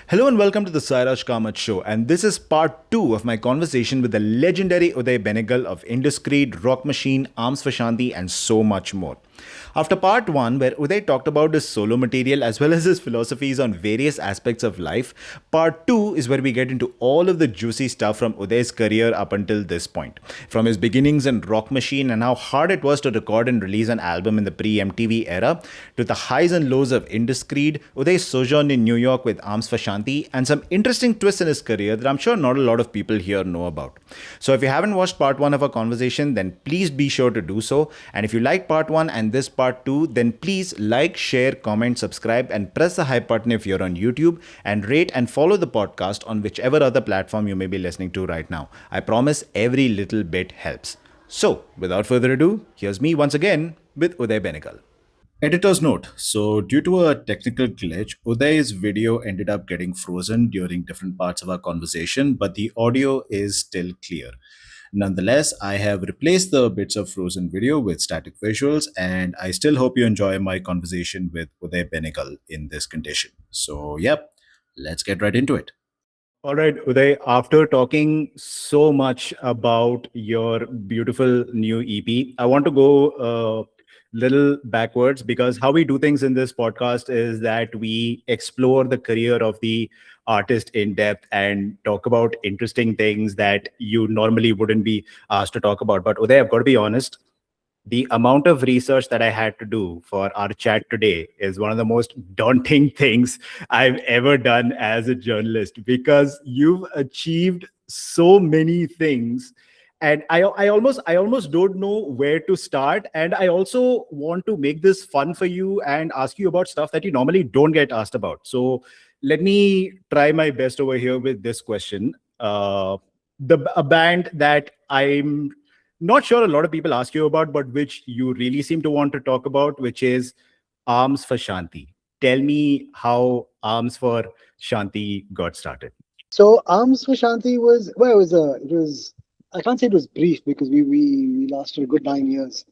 Hello and welcome to the Sairaj Kamath Show, and this is part 2 of my conversation with the legendary Uday Benegal of Indus Creed, Rock Machine, Alms for Shanti, and so much more. After part 1, where Uday talked about his solo material as well as his philosophies on various aspects of life, part 2 is where we get into all of the juicy stuff from Uday's career up until this point. From his beginnings in Rock Machine and how hard it was to record and release an album in the pre-MTV era, to the highs and lows of Indus Creed, Uday's sojourn in New York with Alms for Shanti, and some interesting twists in his career that I'm sure not a lot of people here know about. So if you haven't watched part 1 of our conversation, then please be sure to do so. And if you like part 1 and this part 2, then please like, share, comment, subscribe, and press the hype button if you're on YouTube, and rate and follow the podcast on whichever other platform you may be listening to right now. I promise every little bit helps. So, without further ado, here's me once again with Uday Benegal. Editor's note. So, due to a technical glitch, Uday's video ended up getting frozen during different parts of our conversation, but the audio is still clear. Nonetheless, I have replaced the bits of frozen video with static visuals, and I still hope you enjoy my conversation with Uday Benegal in this condition. So, yep, let's get right into it. All right, Uday, after talking so much about your beautiful new EP, I want to go little backwards because how we do things in this podcast is that we explore the career of the artist in depth and talk about interesting things that you normally wouldn't be asked to talk about. But Uday, I've got to be honest, the amount of research that I had to do for our chat today is one of the most daunting things I've ever done as a journalist because you've achieved so many things. And I almost don't know where to start. And I also want to make this fun for you and ask you about stuff that you normally don't get asked about. So let me try my best over here with this question. A band that I'm not sure a lot of people ask you about, but which you really seem to want to talk about, which is Alms for Shanti. Tell me how Alms for Shanti got started. So Alms for Shanti was well, it was I can't say it was brief because we lasted a good 9 years.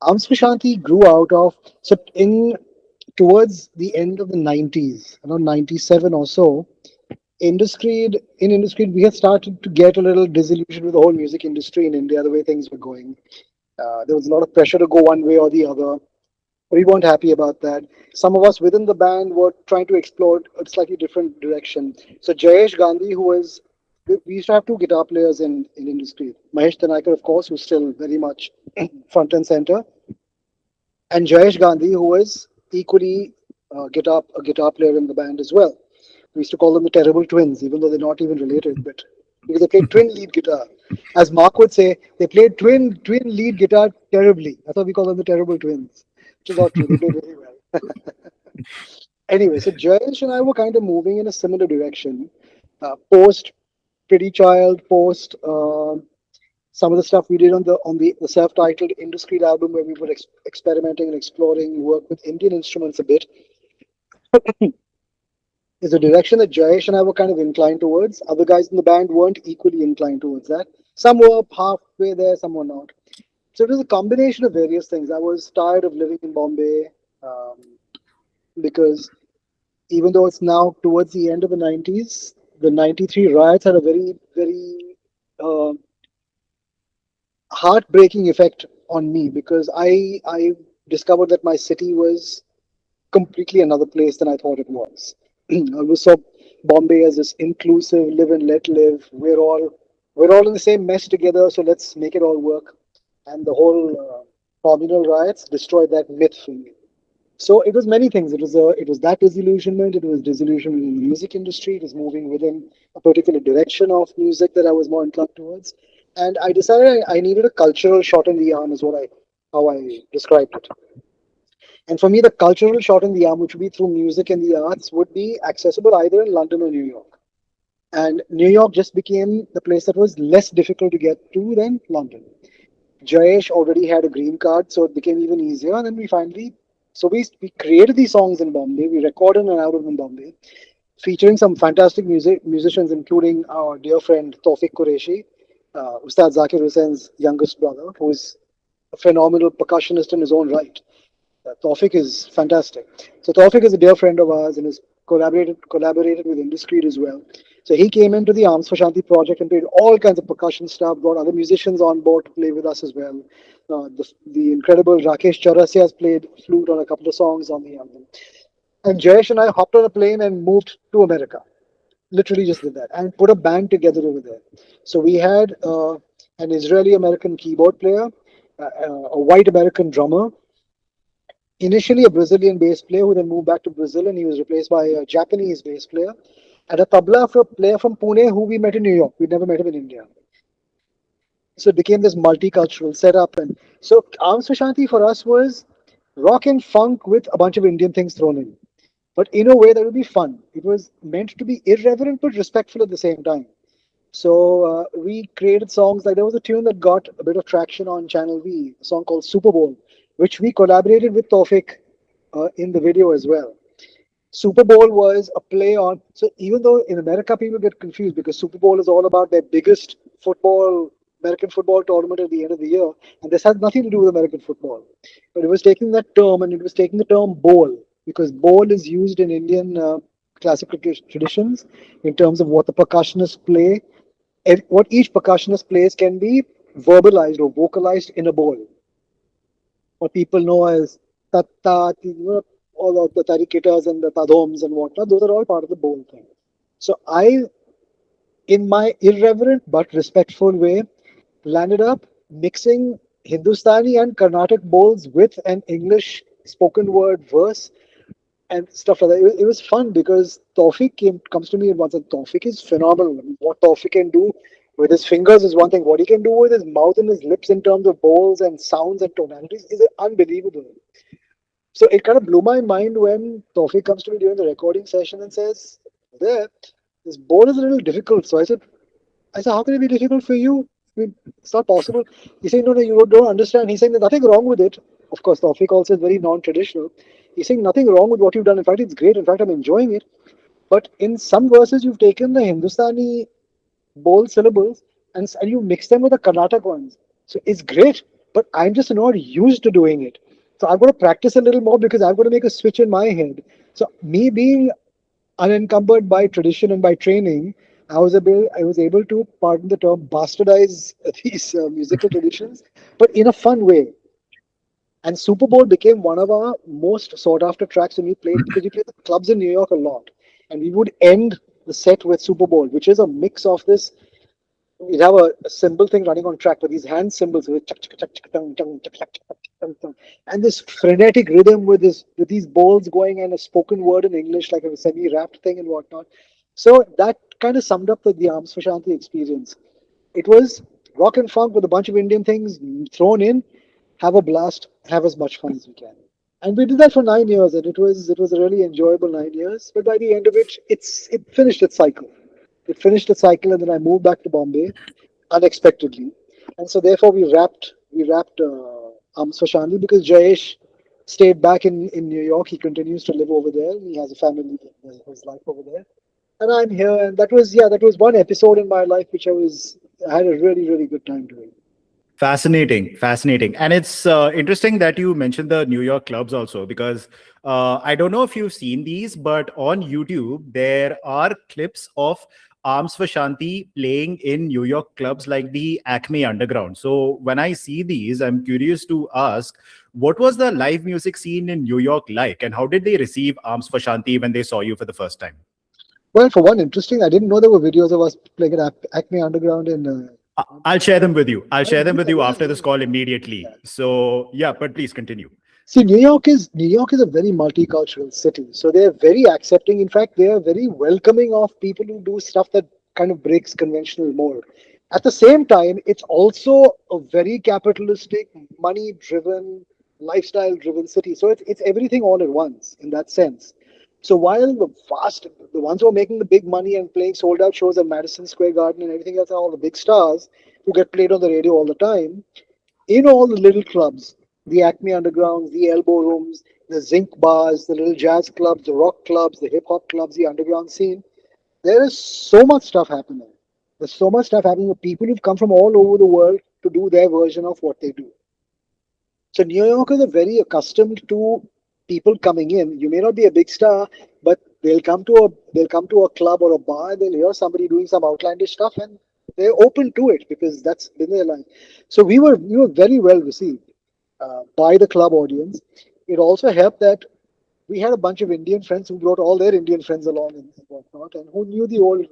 Alms for Shanti grew out of so in towards the end of the 90s, around 97 or so. Indus Creed, we had started to get a little disillusioned with the whole music industry in India, the way things were going. There was a lot of pressure to go one way or the other. We weren't happy about that. Some of us within the band were trying to explore a slightly different direction. So Jayesh Gandhi, we used to have two guitar players in Indus Creed. Mahesh Tanaikar, of course, who's still very much front and center, and Jayesh Gandhi, who was equally a guitar player in the band as well. We used to call them the Terrible Twins, even though they're not even related, but because they played twin lead guitar. As Mark would say, they played twin lead guitar terribly. That's why we call them the Terrible Twins, which is not true. They played very well. Anyway, so Jayesh and I were kind of moving in a similar direction. Post Pretty Child, post some of the stuff we did on the self-titled Indus Creed album, where we were experimenting and exploring work with Indian instruments a bit, is a direction that Jayesh and I were kind of inclined towards. Other guys in the band weren't equally inclined towards that. Some were halfway there, some were not. So it was a combination of various things. I was tired of living in Bombay um, because even though it's now towards the end of the 90s, the 93 riots had a very, very uh, heartbreaking effect on me because I discovered that my city was completely another place than I thought it was. I always saw Bombay as this inclusive, live and let live. We're all in the same mess together, so let's make it all work. And the whole communal riots destroyed that myth for me. So it was many things. It was that disillusionment. It was disillusionment in the music industry. It was moving within a particular direction of music that I was more inclined towards. And I decided I needed a cultural shot in the arm, is how I described it. And for me, the cultural shot in the arm, which would be through music and the arts, would be accessible either in London or New York. And New York just became the place that was less difficult to get to than London. Jayesh already had a green card, so it became even easier. And then we created these songs in Bombay. We recorded an album in Bombay, featuring some fantastic musicians, including our dear friend Tawfiq Qureshi, Ustad Zakir Hussein's youngest brother, who is a phenomenal percussionist in his own right. Tawfiq is fantastic. So Tawfiq is a dear friend of ours and is collaborated with Indus Creed as well. So he came into the Arms for Shanti project and played all kinds of percussion stuff, brought other musicians on board to play with us as well. The incredible Rakesh Chaurasia has played flute on a couple of songs on the album. And Jayesh and I hopped on a plane and moved to America. Literally just did that and put a band together over there. So we had an Israeli American keyboard player, a white American drummer, initially a Brazilian bass player who then moved back to Brazil and he was replaced by a Japanese bass player, and a tabla for a player from Pune who we met in New York. We'd never met him in India. So it became this multicultural setup. And so Arms for Shanti for us was rock and funk with a bunch of Indian things thrown in, but in a way that would be fun. It was meant to be irreverent but respectful at the same time. So we created songs like there was a tune that got a bit of traction on Channel V, a song called Super Bowl, which we collaborated with Tawfiq in the video as well. Super Bowl was a play on. So even though in America people get confused because Super Bowl is all about their biggest American football tournament at the end of the year, and this has nothing to do with American football. But it was taking that term and it was taking the term bowl because bowl is used in Indian classical traditions in terms of what the percussionists play. What each percussionist plays can be verbalized or vocalized in a bowl. What people know as tatta, all of the tarikitas and the tadoms and whatnot, those are all part of the bowl thing. So I, in my irreverent but respectful way, landed up mixing Hindustani and Carnatic bowls with an English spoken word verse and stuff like that. It was fun because comes to me and once and Tawfiq is phenomenal. I mean, what Tawfiq can do with his fingers is one thing. What he can do with his mouth and his lips in terms of bowls and sounds and tonalities is unbelievable. So it kind of blew my mind when Tawfiq comes to me during the recording session and says, "There, this bowl is a little difficult." So I said, "How can it be difficult for you? I mean, it's not possible." He's saying, "No, you don't understand." He's saying there's nothing wrong with it. Of course, Tawfiq also is very non-traditional. He's saying nothing wrong with what you've done. In fact, it's great. In fact, I'm enjoying it. But in some verses, you've taken the Hindustani bowl syllables and you mix them with the Karnataka ones. So it's great, but I'm just not used to doing it. So I've got to practice a little more because I've got to make a switch in my head. So me being unencumbered by tradition and by training, I was able to, pardon the term, bastardize these musical traditions, but in a fun way. And Super Bowl became one of our most sought after tracks when we played because we played the clubs in New York a lot. And we would end the set with Super Bowl, which is a mix of this. We'd have a cymbal thing running on track with these hand cymbals with and this frenetic rhythm with these bowls going and a spoken word in English, like a semi-rapped thing and whatnot. So that kind of summed up the Arms for Shanti experience. It was rock and funk with a bunch of Indian things thrown in. Have a blast, have as much fun as we can. And we did that for 9 years, and it was a really enjoyable 9 years. But by the end of it, it finished its cycle. It finished its cycle, and then I moved back to Bombay unexpectedly, and so therefore we wrapped Arms for Shanti because Jayesh stayed back in New York. He continues to live over there. He has a family, his life over there, and I'm here. And that was one episode in my life which I had a really really good time doing. Fascinating, fascinating. And it's interesting that you mentioned the New York clubs also, because I don't know if you've seen these, but on YouTube, there are clips of Arms for Shanti playing in New York clubs like the Acme Underground. So when I see these, I'm curious to ask, what was the live music scene in New York like, and how did they receive Arms for Shanti when they saw you for the first time? Well, for one, interesting. I didn't know there were videos of us playing at Acme Underground in. I'll share them with you. I'll Oh, share them do with that. you Yeah, after yeah, this call yeah. immediately. So yeah, but please continue. See, New York is a very multicultural city, so they are very accepting. In fact, they are very welcoming of people who do stuff that kind of breaks conventional mold. At the same time, it's also a very capitalistic, money-driven, lifestyle-driven city. So it's everything all at once in that sense. So while the ones who are making the big money and playing sold-out shows at Madison Square Garden and everything else are all the big stars who get played on the radio all the time, in all the little clubs, the Acme Undergrounds, the Elbow Rooms, the Zinc bars, the little jazz clubs, the rock clubs, the hip hop clubs, the underground scene, there is so much stuff happening. There's so much stuff happening with people who've come from all over the world to do their version of what they do. So New Yorkers are very accustomed to people coming in. You may not be a big star, but they'll come to a club or a bar, and they'll hear somebody doing some outlandish stuff, and they're open to it because that's been their life. So we were very well received by the club audience. It also helped that we had a bunch of Indian friends who brought all their Indian friends along and whatnot, and who knew the old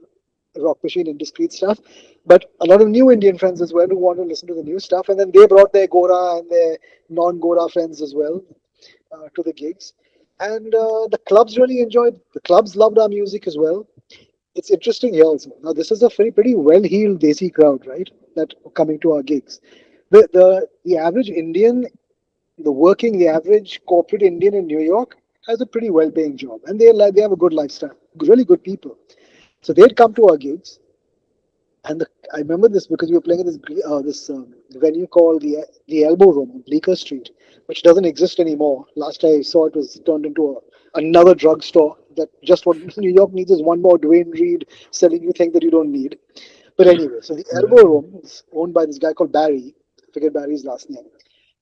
Rock Machine Indus Creed stuff, but a lot of new Indian friends as well who want to listen to the new stuff, and then they brought their Gora and their non-Gora friends as well to the gigs, and the clubs really enjoyed. The clubs loved our music as well. It's interesting here also. Now this is a pretty well-heeled Desi crowd, right? That are coming to our gigs. The average Indian, the average corporate Indian in New York has a pretty well-paying job, and they have a good lifestyle, really good people. So they'd come to our gigs, and I remember this because we were playing at this venue called the Elbow Room on Bleecker Street, which doesn't exist anymore. Last I saw, it was turned into another drugstore. That just what New York needs is one more Dwayne Reed selling you things that you don't need. But anyway, so the Elbow Room is owned by this guy called Barry. I forget Barry's last name.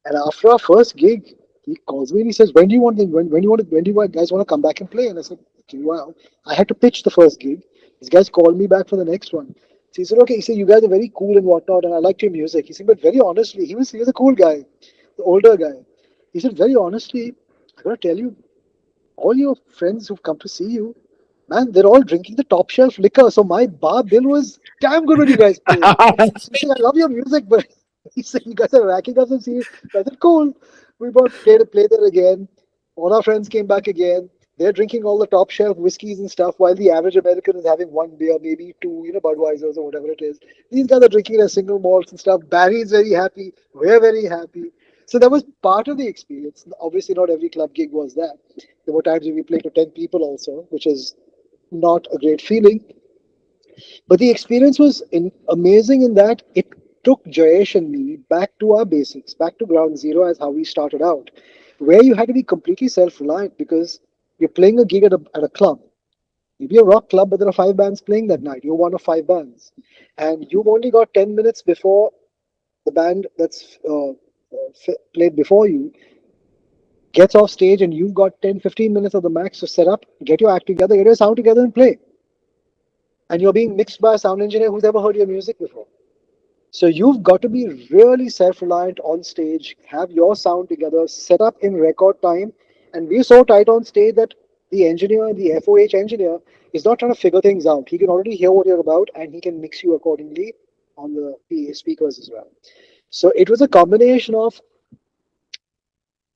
And after our first gig, he calls me and he says, "When do you want? When do you guys want to come back and play?" And I said, "Okay, wow." I had to pitch the first gig. These guys called me back for the next one. So he said, "Okay." He said, "You guys are very cool and whatnot, and I liked your music." He said, "But very honestly," he was a cool guy, the older guy. He said, "Very honestly, I gotta tell you, all your friends who've come to see you, man, they're all drinking the top shelf liquor. So my bar bill was damn good when you guys played." So he said, "I love your music, but," he said, "you guys are racking up some serious." I said, "Cool." We bought play there again. All our friends came back again. They're drinking all the top shelf whiskeys and stuff, while the average American is having one beer, maybe two, Budweisers or whatever it is. These guys are drinking their single malts and stuff. Barry's very happy. We're very happy. So that was part of the experience. Obviously, not every club gig was that. There were times when we played to 10 people also, which is not a great feeling. But the experience was amazing in that it took Jayesh and me back to our basics, back to ground zero as how we started out, where you had to be completely self reliant because you're playing a gig at a club. Maybe a rock club, but there are five bands playing that night. You're one of five bands. And you've only got 10 minutes before the band that's played before you gets off stage, and you've got 10, 15 minutes of the max to set up, get your act together, get your sound together, and play. And you're being mixed by a sound engineer who's never heard your music before. So you've got to be really self-reliant on stage, have your sound together, set up in record time, and be so tight on stage that the engineer, the FOH engineer, is not trying to figure things out. He can already hear what you're about, and he can mix you accordingly on the PA speakers as well. So it was a combination of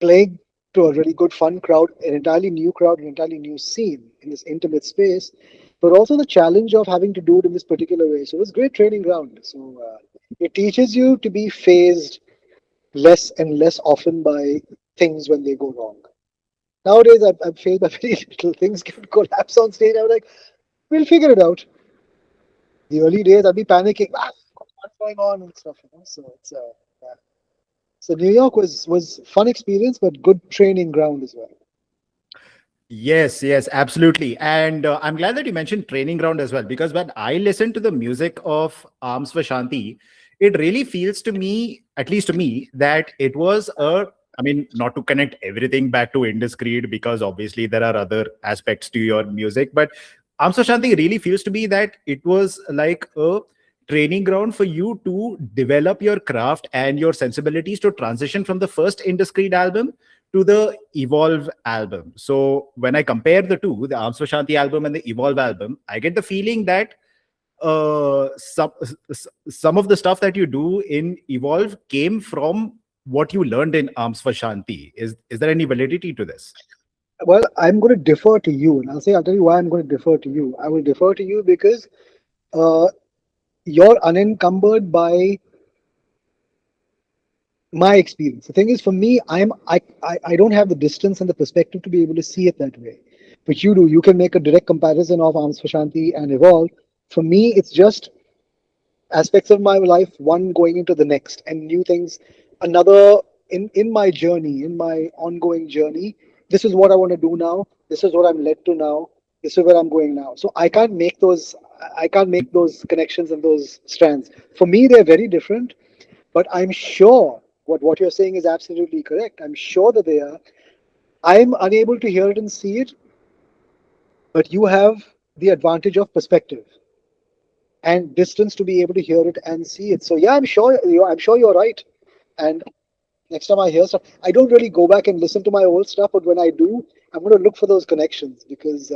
playing to a really good fun crowd, an entirely new crowd, an entirely new scene in this intimate space, but also the challenge of having to do it in this particular way. So it was great training ground. So it teaches you to be phased less and less often by things when they go wrong. Nowadays, I'm phased by very little. Things can collapse on stage. I'm like, we'll figure it out. The early days, I'd be panicking. What's going on and stuff. So it's yeah. So New York was fun experience, but good training ground as well. Yes, yes, absolutely. And I'm glad that you mentioned training ground as well, because when I listen to the music of Arms for Shanti, it really feels to me, at least to me, that it was I mean, not to connect everything back to Indus Creed, because obviously there are other aspects to your music, but Arms for Shanti really feels to me that it was like a training ground for you to develop your craft and your sensibilities to transition from the first Indus Creed album to the Evolve album. So when I compare the two, the Arms for Shanti album and the Evolve album, I get the feeling that uh, some some of the stuff that you do in Evolve came from what you learned in Arms for Shanti. Is there any validity to this? Well, I'm going to defer to you, and I'll tell you why I'm going to defer to you. I will defer to you because uh, you're unencumbered by my experience. The thing is, for me, I don't have the distance and the perspective to be able to see it that way, which you do. You can make a direct comparison of Arms for Shanti and Evolve. For me, it's just aspects of my life, one going into the next, and new things, another in my journey, in my ongoing journey. This is what I want to do now. This is what I'm led to now. This is where I'm going now. So I can't make those connections and those strands. For me, they're very different, but I'm sure what you're saying is absolutely correct. I'm sure that they are. I'm unable to hear it and see it, but you have the advantage of perspective and distance to be able to hear it and see it. So yeah, I'm sure you're right. And next time I hear stuff, I don't really go back and listen to my old stuff, but when I do, I'm going to look for those connections because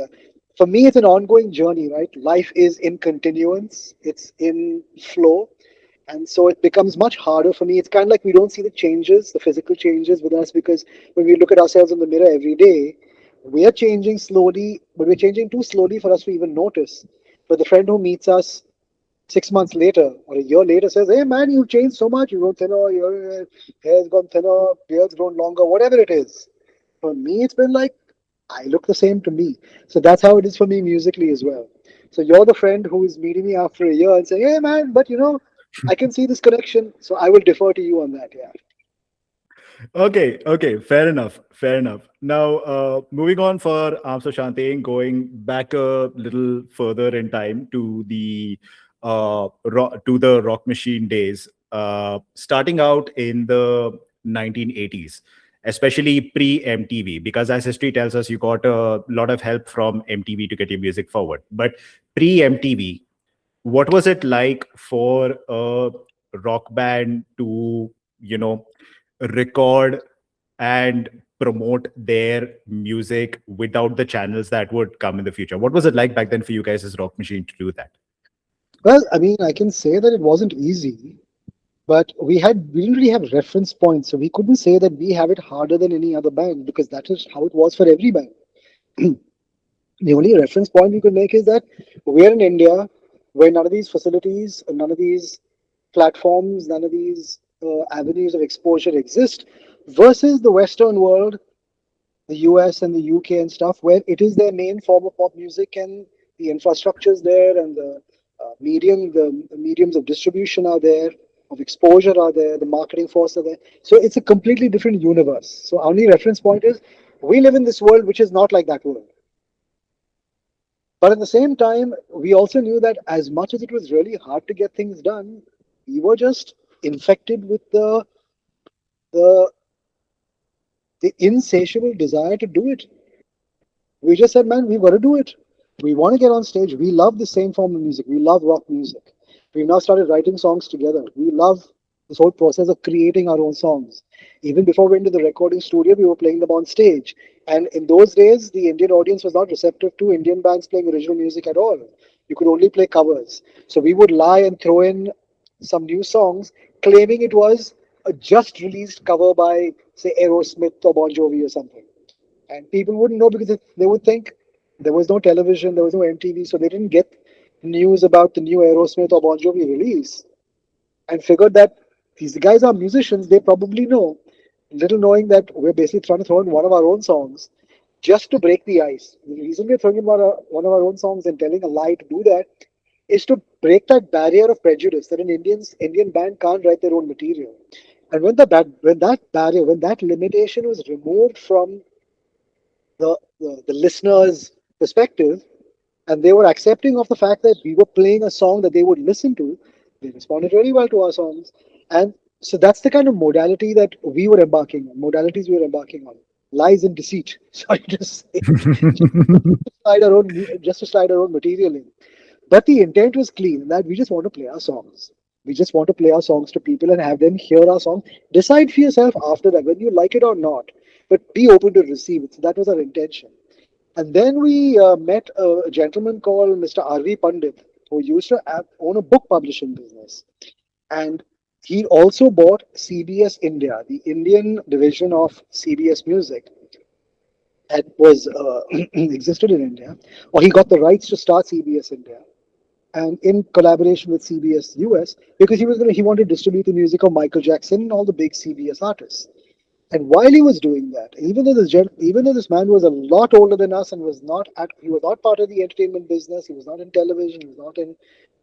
for me, it's an ongoing journey, right? Life is in continuance, it's in flow. And so it becomes much harder for me. It's kind of like we don't see the changes, the physical changes with us, because when we look at ourselves in the mirror every day, we are changing slowly, but we're changing too slowly for us to even notice. But the friend who meets us 6 months later or a year later says, "Hey man, you've changed so much. You've grown thinner. Your hair's gone thinner. Beard's grown longer. Whatever it is." For me, it's been like I look the same to me. So that's how it is for me musically as well. So you're the friend who is meeting me after a year and saying, "Hey man, but I can see this connection." So I will defer to you on that. Yeah. Okay, okay, fair enough, fair enough. Now, moving on for Arms of Shanti, going back a little further in time to the Rock Machine days, starting out in the 1980s, especially pre-MTV, because as history tells us, you got a lot of help from MTV to get your music forward. But pre-MTV, what was it like for a rock band to, you know, record and promote their music without the channels that would come in the future? What was it like back then for you guys as Rock Machine to do that? Well, I mean, I can say that it wasn't easy, but we didn't really have reference points, so we couldn't say that we have it harder than any other band because that is how it was for every band. The only reference point we could make is that we're in India, where none of these facilities, none of these platforms, none of these avenues of exposure exist, versus the Western world, the US and the UK and stuff, where it is their main form of pop music and the infrastructure is there and the mediums of distribution are there, of exposure are there, the marketing force are there. So it's a completely different universe. So our only reference point is we live in this world which is not like that world. But at the same time, we also knew that as much as it was really hard to get things done, we were just infected with the the insatiable desire to do it. We just said, man, we've got to do it. We want to get on stage. We love the same form of music. We love rock music. We've now started writing songs together. We love this whole process of creating our own songs. Even before we went to the recording studio, we were playing them on stage. And in those days, the Indian audience was not receptive to Indian bands playing original music at all. You could only play covers. So we would lie and throw in some new songs, claiming it was a just released cover by, say, Aerosmith or Bon Jovi or something. And people wouldn't know because they would think there was no television, there was no MTV, so they didn't get news about the new Aerosmith or Bon Jovi release and figured that these guys are musicians, they probably know, little knowing that we're basically trying to throw in one of our own songs just to break the ice. The reason we're throwing in one of our own songs and telling a lie to do that is to break that barrier of prejudice that an Indian band can't write their own material. And when that barrier, when that limitation was removed from the listener's perspective, and they were accepting of the fact that we were playing a song that they would listen to. They responded really well to our songs, and so that's the kind of modality that we were embarking on. Modalities we were embarking on. Lies and deceit. Sorry to say, just to slide our own material in. But the intent was clean, that we just want to play our songs. We just want to play our songs to people and have them hear our song. Decide for yourself after that whether you like it or not, but be open to receive it. So that was our intention. And then we met a gentleman called Mr. R.V. Pandit, who used to own a book publishing business. And he also bought CBS India, the Indian division of CBS Music that was existed in India, or he got the rights to start CBS India, and in collaboration with CBS US, because he wanted to distribute the music of Michael Jackson and all the big CBS artists. And while he was doing that, even though this man was a lot older than us and he was not part of the entertainment business, he was not in television, he was not in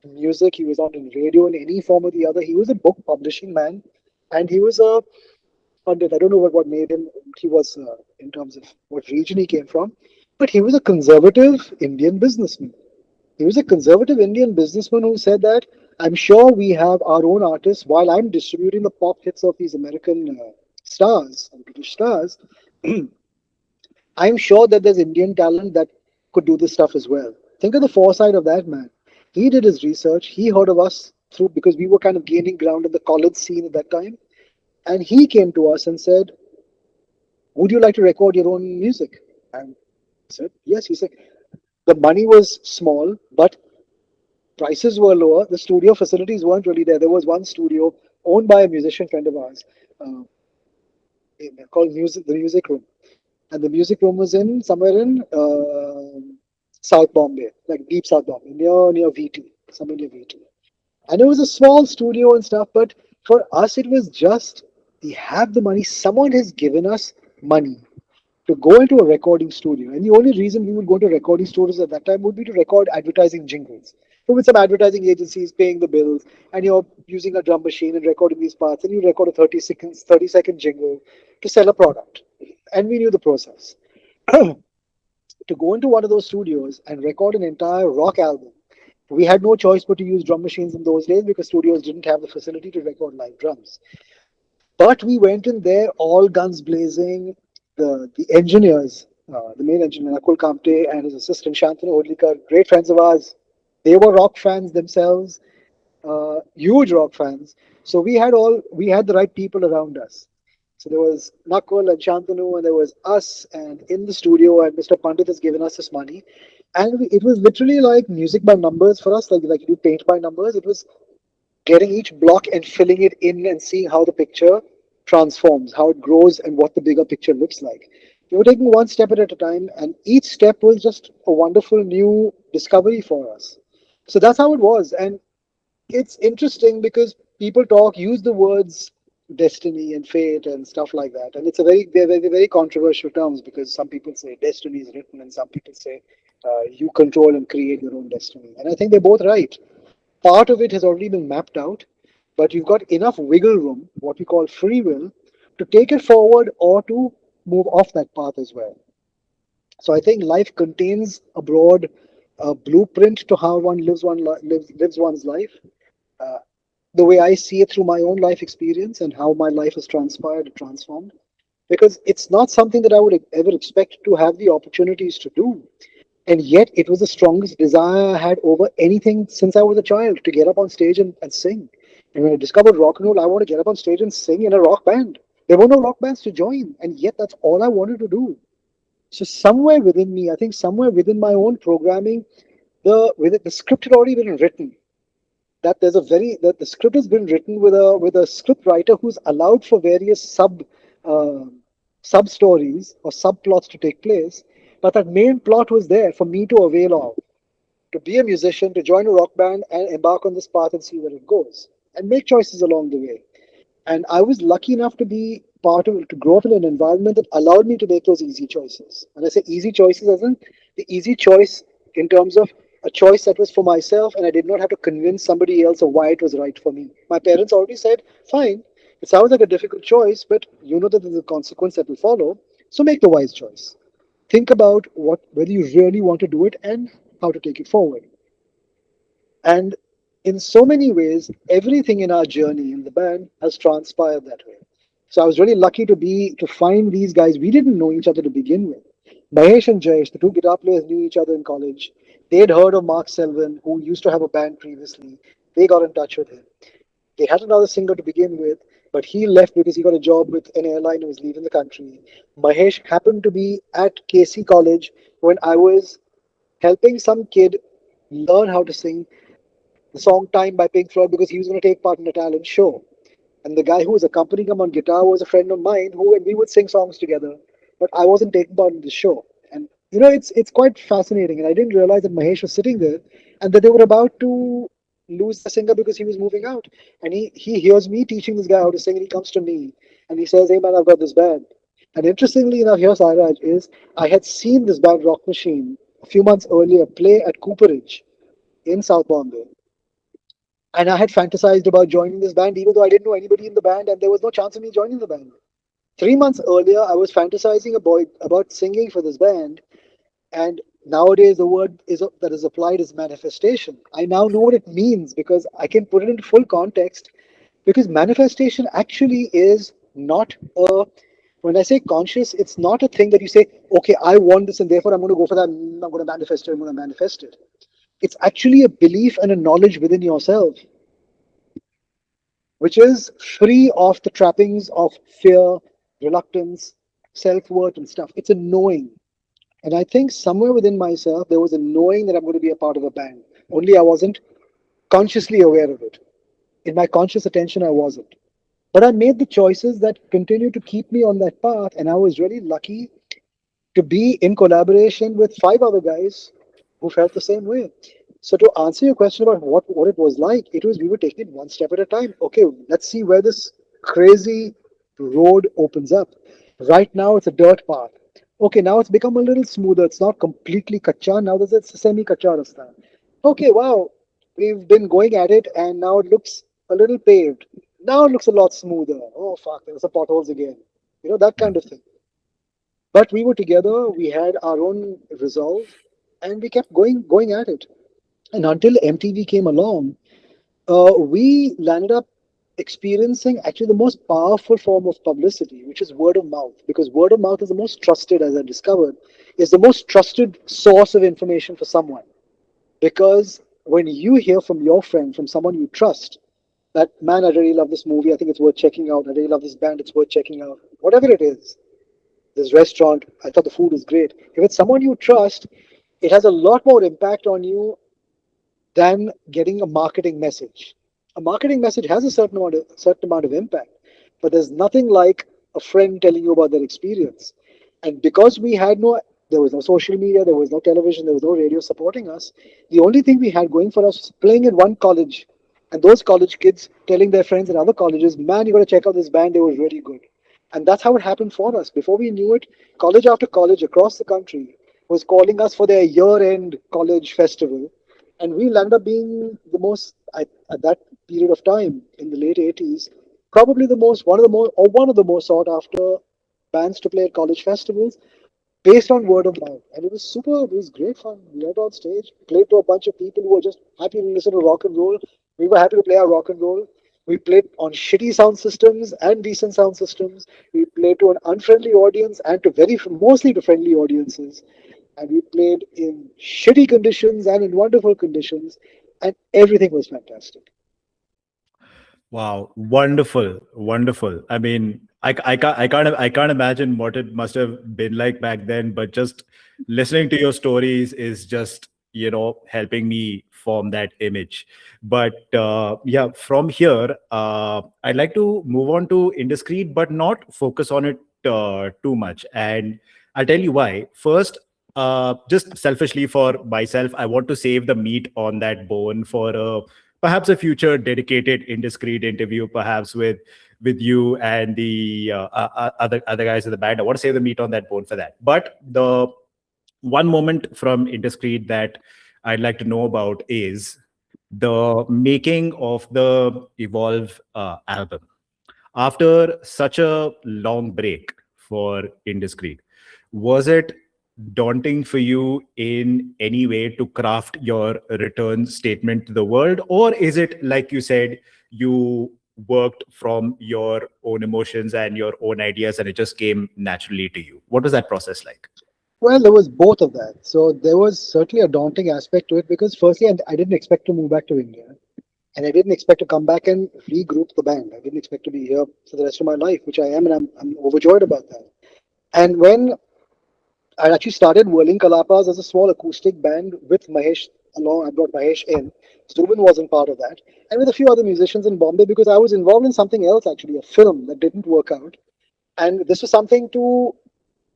music, he was not in radio in any form or the other. He was a book publishing man, and he was a pundit. I don't know what made him. He was in terms of what region he came from, but he was a conservative Indian businessman. He was a conservative Indian businessman who said that I'm sure we have our own artists while I'm distributing the pop hits of these American stars and British stars. I'm sure that there's Indian talent that could do this stuff as well. Think of the foresight of that man. He did his research. He heard of us through because we were kind of gaining ground in the college scene at that time. And he came to us and said, would you like to record your own music? And I said, yes. He said, the money was small, but prices were lower. The studio facilities weren't really there. There was one studio owned by a musician friend of ours uh, called the Music Room. And the music room was in somewhere in South Bombay, like deep South Bombay, near VT, somewhere near VT. And it was a small studio and stuff, but for us it was just we have the money. Someone has given us money to go into a recording studio. And the only reason we would go to recording studios at that time would be to record advertising jingles. So with some advertising agencies paying the bills, and you're using a drum machine and recording these parts, and you record a 30-second jingle to sell a product. And we knew the process. To go into one of those studios and record an entire rock album, we had no choice but to use drum machines in those days because studios didn't have the facility to record live drums. But we went in there all guns blazing. The engineers, the main engineer, Nakul Kamte, and his assistant, Shantanu Hodlikar, great friends of ours. They were rock fans themselves, huge rock fans. So we had the right people around us. So there was Nakul and Shantanu, and there was us, and in the studio, and Mr. Pandit has given us this money. And it was literally like music by numbers for us, like you paint by numbers. It was getting each block and filling it in and seeing how the picture transforms, how it grows, and what the bigger picture looks like. We were taking one step at a time, and each step was just a wonderful new discovery for us. So that's how it was. And it's interesting because people use the words destiny and fate and stuff like that. And they're very controversial terms because some people say destiny is written and some people say you control and create your own destiny. And I think they're both right. Part of it has already been mapped out, but you've got enough wiggle room, what we call free will, to take it forward or to move off that path as well. So I think life contains a broad blueprint to how one lives one's life. Uh, the way I see it through my own life experience and how my life has transpired and transformed, because it's not something that I would ever expect to have the opportunities to do. And yet, it was the strongest desire I had over anything since I was a child to get up on stage and sing. And when I discovered rock and roll, I want to get up on stage and sing in a rock band. There were no rock bands to join, and yet that's all I wanted to do. So somewhere within me, I think somewhere within my own programming, the script had already been written. That there's a very that the script has been written with a script writer who's allowed for various uh, sub stories or subplots to take place, but that main plot was there for me to avail of, to be a musician, to join a rock band and embark on this path and see where it goes and make choices along the way. And I was lucky enough to be part of it, to grow up in an environment that allowed me to make those easy choices. And I say easy choices as in the easy choice in terms of a choice that was for myself, and I did not have to convince somebody else of why it was right for me. My parents already said, fine, it sounds like a difficult choice, but you know that there's a consequence that will follow, so make the wise choice. Think about whether you really want to do it and how to take it forward. And in so many ways, everything in our journey in the band has transpired that way. So I was really lucky to find these guys. We didn't know each other to begin with. Mahesh and Jayesh, the two guitar players, knew each other in college. They'd heard of Mark Selvin, who used to have a band previously. They got in touch with him. They had another singer to begin with, but he left because he got a job with an airline and was leaving the country. Mahesh happened to be at KC College when I was helping some kid learn how to sing the song Time by Pink Floyd because he was going to take part in a talent show. And the guy who was accompanying him on guitar was a friend of mine who and we would sing songs together, but I wasn't taking part in the show. And it's quite fascinating. And I didn't realize that Mahesh was sitting there and that they were about to lose the singer because he was moving out. And he hears me teaching this guy how to sing and he comes to me and he says, hey man, I've got this band. And interestingly enough, here Sairaj is I had seen this band Rock Machine a few months earlier play at Cooperage in South Bombay. And I had fantasized about joining this band, even though I didn't know anybody in the band, and there was no chance of me joining the band. 3 months earlier, I was fantasizing about singing for this band, and nowadays the word that is applied is manifestation. I now know what it means because I can put it into full context. Because manifestation actually is not a When I say conscious, it's not a thing that you say, okay, I want this and therefore I'm going to go for that. I'm going to manifest it. I'm going to manifest it. It's actually a belief and a knowledge within yourself, which is free of the trappings of fear, reluctance, self worth, and stuff. It's a knowing. And I think somewhere within myself, there was a knowing that I'm going to be a part of a band. Only I wasn't consciously aware of it. In my conscious attention, I wasn't. But I made the choices that continue to keep me on that path. And I was really lucky to be in collaboration with five other guys who felt the same way. So to answer your question about what it was like, it was we were taking it one step at a time. Okay, let's see where this crazy road opens up. Right now it's a dirt path. Okay, now it's become a little smoother. It's not completely kacha. Now there's a semi kacha rasta. Okay, wow. We've been going at it and now it looks a little paved. Now it looks a lot smoother. Oh fuck, there's some potholes again. You know, that kind of thing. But we were together, we had our own resolve, and we kept going at it. And until MTV came along, we landed up experiencing actually the most powerful form of publicity, which is word of mouth. Because word of mouth is the most trusted, as I discovered, is the most trusted source of information for someone. Because when you hear from your friend, from someone you trust, that man, I really love this movie, I think it's worth checking out. I really love this band, it's worth checking out. Whatever it is, this restaurant, I thought the food was great. If it's someone you trust, it has a lot more impact on you than getting a marketing message. A marketing message has a certain amount of impact, but there's nothing like a friend telling you about their experience. And because we had there was no social media, there was no television, there was no radio supporting us. The only thing we had going for us was playing in one college, and those college kids telling their friends in other colleges, "Man, you got to check out this band; they were really good." And that's how it happened for us. Before we knew it, college after college across the country was calling us for their year-end college festival, and we landed up being the most at that period of time in the late 80s, probably the most one of the most sought after bands to play at college festivals based on word of mouth. And it was super, it was great fun. We went on stage, played to a bunch of people who were just happy to listen to rock and roll. We were happy to play our rock and roll. We played on shitty sound systems and decent sound systems. We played to an unfriendly audience and to mostly to friendly audiences. And we played in shitty conditions and in wonderful conditions, and everything was fantastic. Wow, wonderful, wonderful. I mean, I can't imagine what it must have been like back then. But just listening to your stories is just helping me form that image. But yeah, from here, I'd like to move on to Indus Creed, but not focus on it too much. And I'll tell you why. First, just selfishly for myself, I want to save the meat on that bone for perhaps a future dedicated Indus Creed interview, perhaps with you and the other guys in the band. I want to save the meat on that bone for that. But the one moment from Indus Creed that I'd like to know about is the making of the Evolve album. After such a long break for Indus Creed, was it daunting for you in any way to craft your return statement to the world? Or is it, like you said, you worked from your own emotions and your own ideas and it just came naturally to you? What was that process like? Well, there was both of that. So there was certainly a daunting aspect to it because, firstly, I didn't expect to move back to India. And I didn't expect to come back and regroup the band. I didn't expect to be here for the rest of my life, which I am, and I'm overjoyed about that. And when I actually started Whirling Kalapas as a small acoustic band with Mahesh along. I brought Mahesh in. Zubin wasn't part of that. And with a few other musicians in Bombay because I was involved in something else actually, a film that didn't work out. And this was something to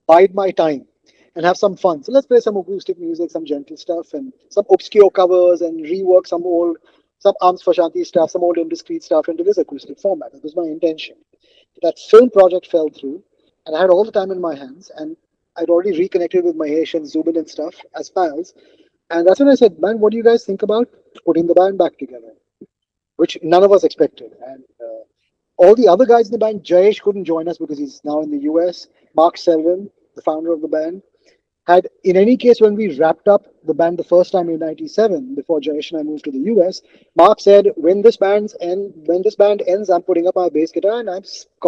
bide my time and have some fun. So let's play some acoustic music, some gentle stuff, and some obscure covers and rework some Alms for Shanti stuff, some old Indus Creed stuff into this acoustic format. That was my intention. That film project fell through, and I had all the time in my hands, and I'd already reconnected with Mahesh and Zubin and stuff as pals. And that's when I said, man, what do you guys think about putting the band back together? Which none of us expected. And all the other guys in the band, Jayesh couldn't join us because he's now in the US. Mark Selvin, the founder of the band, had, in any case, when we wrapped up the band the first time in '97, before Jayesh and I moved to the US, Mark said, when this band ends, I'm putting up my bass guitar and I'm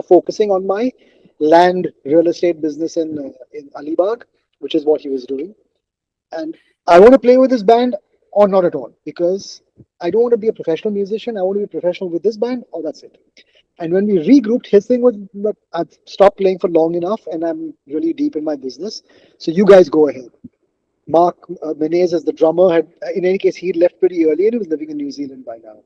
focusing on my land real estate business in Alibag, which is what he was doing. And I want to play with this band or not at all because I don't want to be a professional musician. I want to be professional with this band, or that's it. And when we regrouped, his thing was, "Look, I've stopped playing for long enough, and I'm really deep in my business. So you guys go ahead." Mark Menez, as the drummer, had in any case he had left pretty early and he was living in New Zealand by now.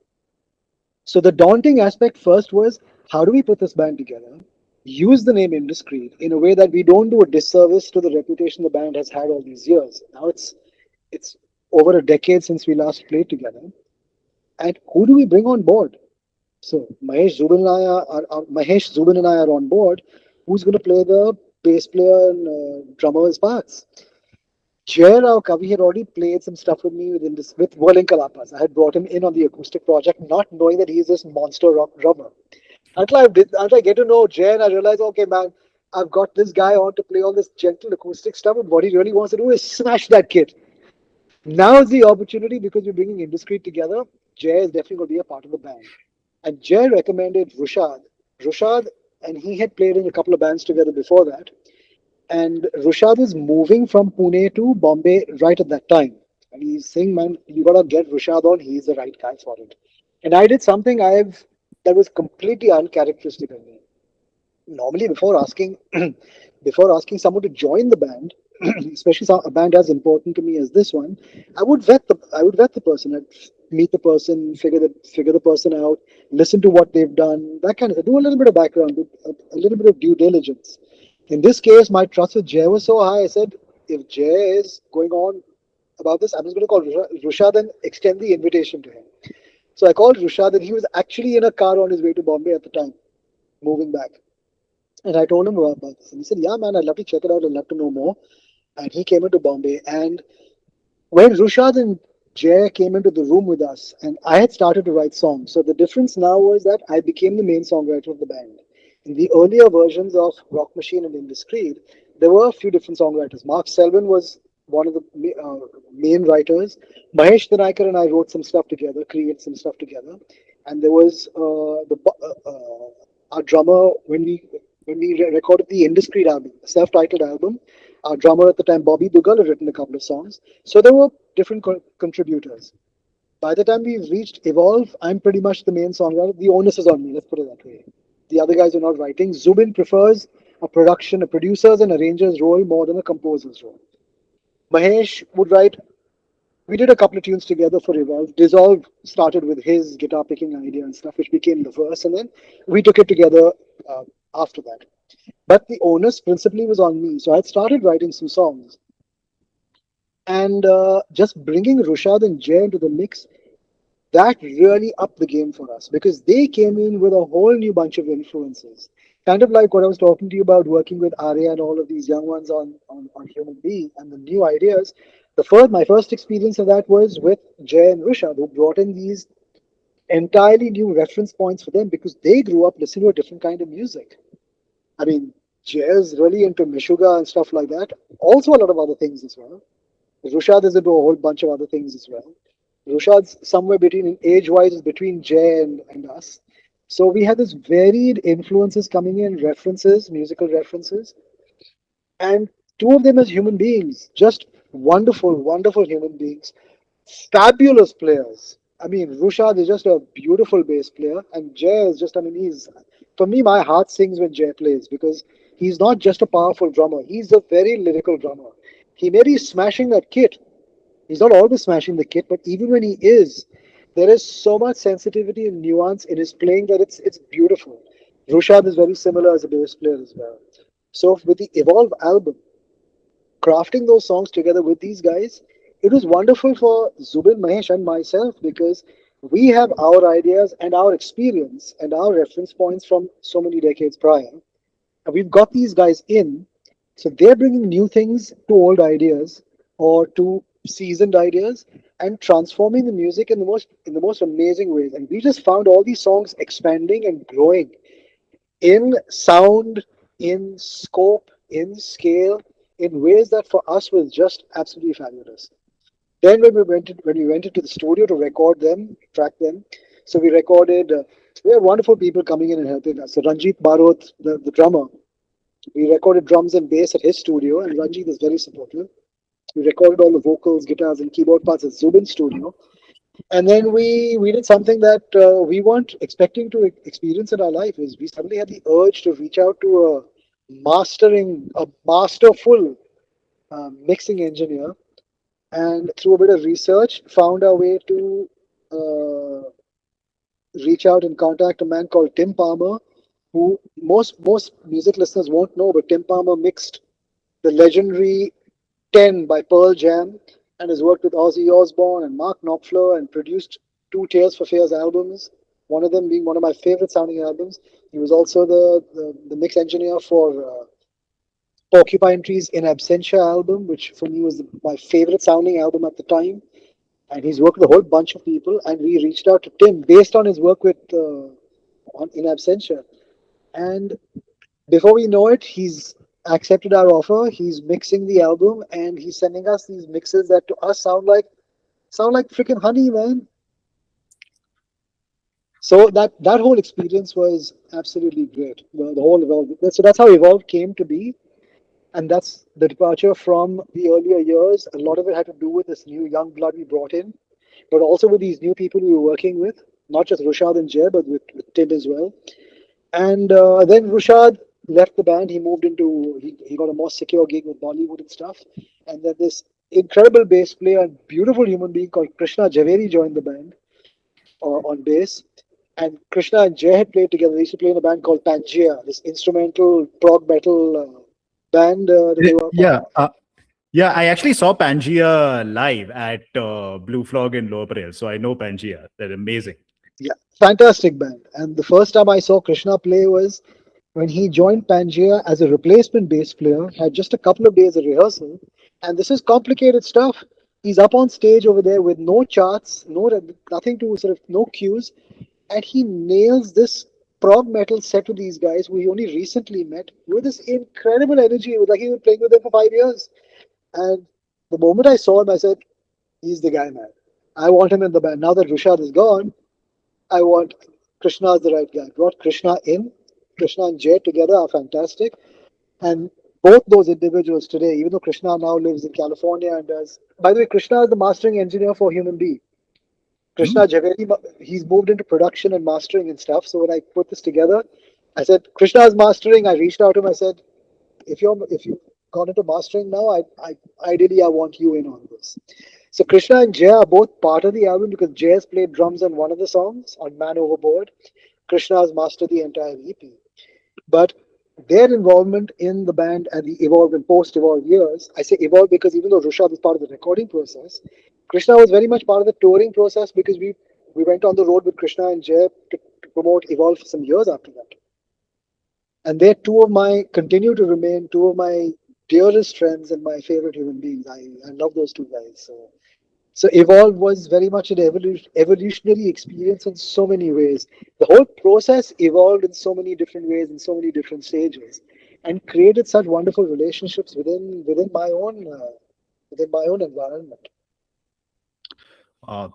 So the daunting aspect first was, how do we put this band together? Use the name Indus Creed in a way that we don't do a disservice to the reputation the band has had all these years. Now it's over a decade since we last played together. And who do we bring on board? So Mahesh Zubin and I are on board. Who's going to play the bass player and drummer's parts? Jay Rao Kavi had already played some stuff with me with Whirling Kalapas. I had brought him in on the acoustic project, not knowing that he's this monster rock drummer. Until I get to know Jay, and I realize, okay, man, I've got this guy on to play all this gentle acoustic stuff, and what he really wants to do is smash that kid. Now is the opportunity because we're bringing Indus Creed together. Jay is definitely going to be a part of the band. And Jay recommended Rushad. Rushad, and he had played in a couple of bands together before that. And Rushad was moving from Pune to Bombay right at that time. And he's saying, man, you gotta get Rushad on. He's the right guy for it. And I did something that was completely uncharacteristic of me. Normally, before asking someone to join the band, especially a band as important to me as this one, I would vet the person. I'd meet the person, figure the person out, listen to what they've done, that kind of thing. Do a little bit of background, do a little bit of due diligence. In this case, my trust with Jay was so high. I said, if Jay is going on about this, I'm just going to call Rushad and extend the invitation to him. So I called Rushad, and he was actually in a car on his way to Bombay at the time, moving back. And I told him about this. And he said, yeah, man, I'd love to check it out. I'd love to know more. And he came into Bombay. And when Rushad and Jay came into the room with us, and I had started to write songs. So the difference now was that I became the main songwriter of the band. In the earlier versions of Rock Machine and Indus Creed, there were a few different songwriters. Mark Selvin was one of the main writers. Mahesh Danaikar and I wrote some stuff together, created some stuff together. And there was our drummer when we recorded the Indus Creed album, a self-titled album. Our drummer at the time, Bobby Dugal, had written a couple of songs. So there were different contributors. By the time we reached Evolve, I'm pretty much the main songwriter. The onus is on me, let's put it that way. The other guys are not writing. Zubin prefers a producer's and arranger's role more than a composer's role. Mahesh would write. We did a couple of tunes together for Evolve. Dissolve started with his guitar picking idea and stuff, which became the verse, and then we took it together after that. But the onus principally was on me. So I had started writing some songs. And just bringing Rushad and Jay into the mix, that really upped the game for us because they came in with a whole new bunch of influences. Kind of like what I was talking to you about working with Arya and all of these young ones on Human Being and the new ideas. My first experience of that was with Jay and Rushad, who brought in these entirely new reference points for them because they grew up listening to a different kind of music. I mean, Jay is really into Meshuggah and stuff like that. Also, a lot of other things as well. Rushad is into a whole bunch of other things as well. Rushad's somewhere between, age-wise, is between Jay and us. So we had this varied influences coming in, references, musical references, and two of them as human beings, just wonderful, wonderful human beings, fabulous players. I mean, Rushad is just a beautiful bass player, and Jay is just, I mean, for me, my heart sings when Jay plays because he's not just a powerful drummer, he's a very lyrical drummer. He may be smashing that kit. He's not always smashing the kit, but even when he is, there is so much sensitivity and nuance in his playing that it's beautiful. Rushad is very similar as a bass player as well. So with the Evolve album, crafting those songs together with these guys, it was wonderful for Zubin, Mahesh, and myself because we have our ideas and our experience and our reference points from so many decades prior. And we've got these guys in, so they're bringing new things to old ideas or to seasoned ideas and transforming the music in the most amazing ways. And we just found all these songs expanding and growing in sound, in scope, in scale, in ways that for us was just absolutely fabulous. Then when we went into the studio to record them, track them, so we recorded. We had wonderful people coming in and helping us. So Ranjit Barot, the drummer, We recorded drums and bass at his studio, and Ranjit is very supportive. We recorded all the vocals, guitars, and keyboard parts at Zubin's studio. And then we did something that we weren't expecting to experience in our life. Is we suddenly had the urge to reach out to a masterful mixing engineer, and through a bit of research, found our way to uh, reach out and contact a man called Tim Palmer, who most music listeners won't know, but Tim Palmer mixed the legendary 10 by Pearl Jam and has worked with Ozzy Osbourne and Mark Knopfler and produced two Tears for Fears albums, one of them being one of my favorite sounding albums. He was also the mix engineer for Porcupine Tree's In Absentia album, which for me was my favorite sounding album at the time. And he's worked with a whole bunch of people, and we reached out to Tim based on his work with on In Absentia. And before we know it, he's accepted our offer. He's mixing the album, and he's sending us these mixes that to us sound like freaking honey, man. So that whole experience was absolutely great. The whole Evolve. So that's how Evolve came to be, and that's the departure from the earlier years. A lot of it had to do with this new young blood we brought in, but also with these new people we were working with, not just Rushad and Jay, but with Tim as well. And then Rushad left the band. He moved into, he got a more secure gig with Bollywood and stuff. And then this incredible bass player and beautiful human being called Krishna Javeri joined the band on bass. And Krishna and Jay had played together. They used to play in a band called Pangea, this instrumental prog metal band that they were part Yeah. of. Yeah, I actually saw Pangea live at Blue Frog in Lower Parel, so I know Pangea. They're amazing. Yeah, fantastic band. And the first time I saw Krishna play was when he joined Pangea as a replacement bass player, had just a couple of days of rehearsal. And this is complicated stuff. He's up on stage over there with no charts, nothing to sort of no cues, and he nails this prog metal set to these guys who he only recently met with this incredible energy. It was like he was playing with them for 5 years. And the moment I saw him, I said, he's the guy, man. I want him in the band. Now that Rushad is gone, I want Krishna as the right guy. Brought Krishna in. Krishna and Jay together are fantastic. And both those individuals today, even though Krishna now lives in California and does, by the way, Krishna is the mastering engineer for Human Bee. Hmm. Krishna Javeri, he's moved into production and mastering and stuff. So when I put this together, I said, Krishna is mastering. I reached out to him. I said, if you've gone into mastering now, ideally I want you in on this. So Krishna and Jay are both part of the album because Jay has played drums on one of the songs on Man Overboard. Krishna has mastered the entire EP. But their involvement in the band and the Evolve and post-Evolve years, I say Evolve because even though Rushad was part of the recording process, Krishna was very much part of the touring process because we went on the road with Krishna and Jay to promote Evolve for some years after that. And they're continue to remain two of my dearest friends and my favorite human beings. I love those two guys. So Evolve was very much an evolutionary experience in so many ways. The whole process evolved in so many different ways, in so many different stages, and created such wonderful relationships within my own environment.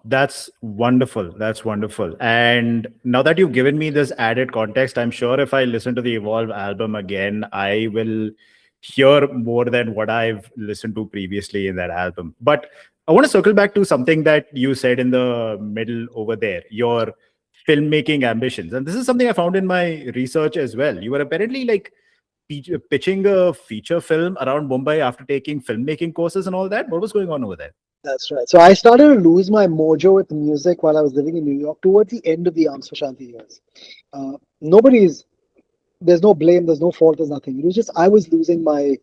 That's wonderful. That's wonderful. And now that you've given me this added context, I'm sure if I listen to the Evolve album again, I will hear more than what I've listened to previously in that album. But I want to circle back to something that you said in the middle over there, your filmmaking ambitions. And this is something I found in my research as well. You were apparently like pitching a feature film around Mumbai after taking filmmaking courses and all that. What was going on over there? That's right. So I started to lose my mojo with music while I was living in New York towards the end of the Alms for Shanti years. Nobody's There's no blame, there's no fault, there's nothing. It was just I was losing my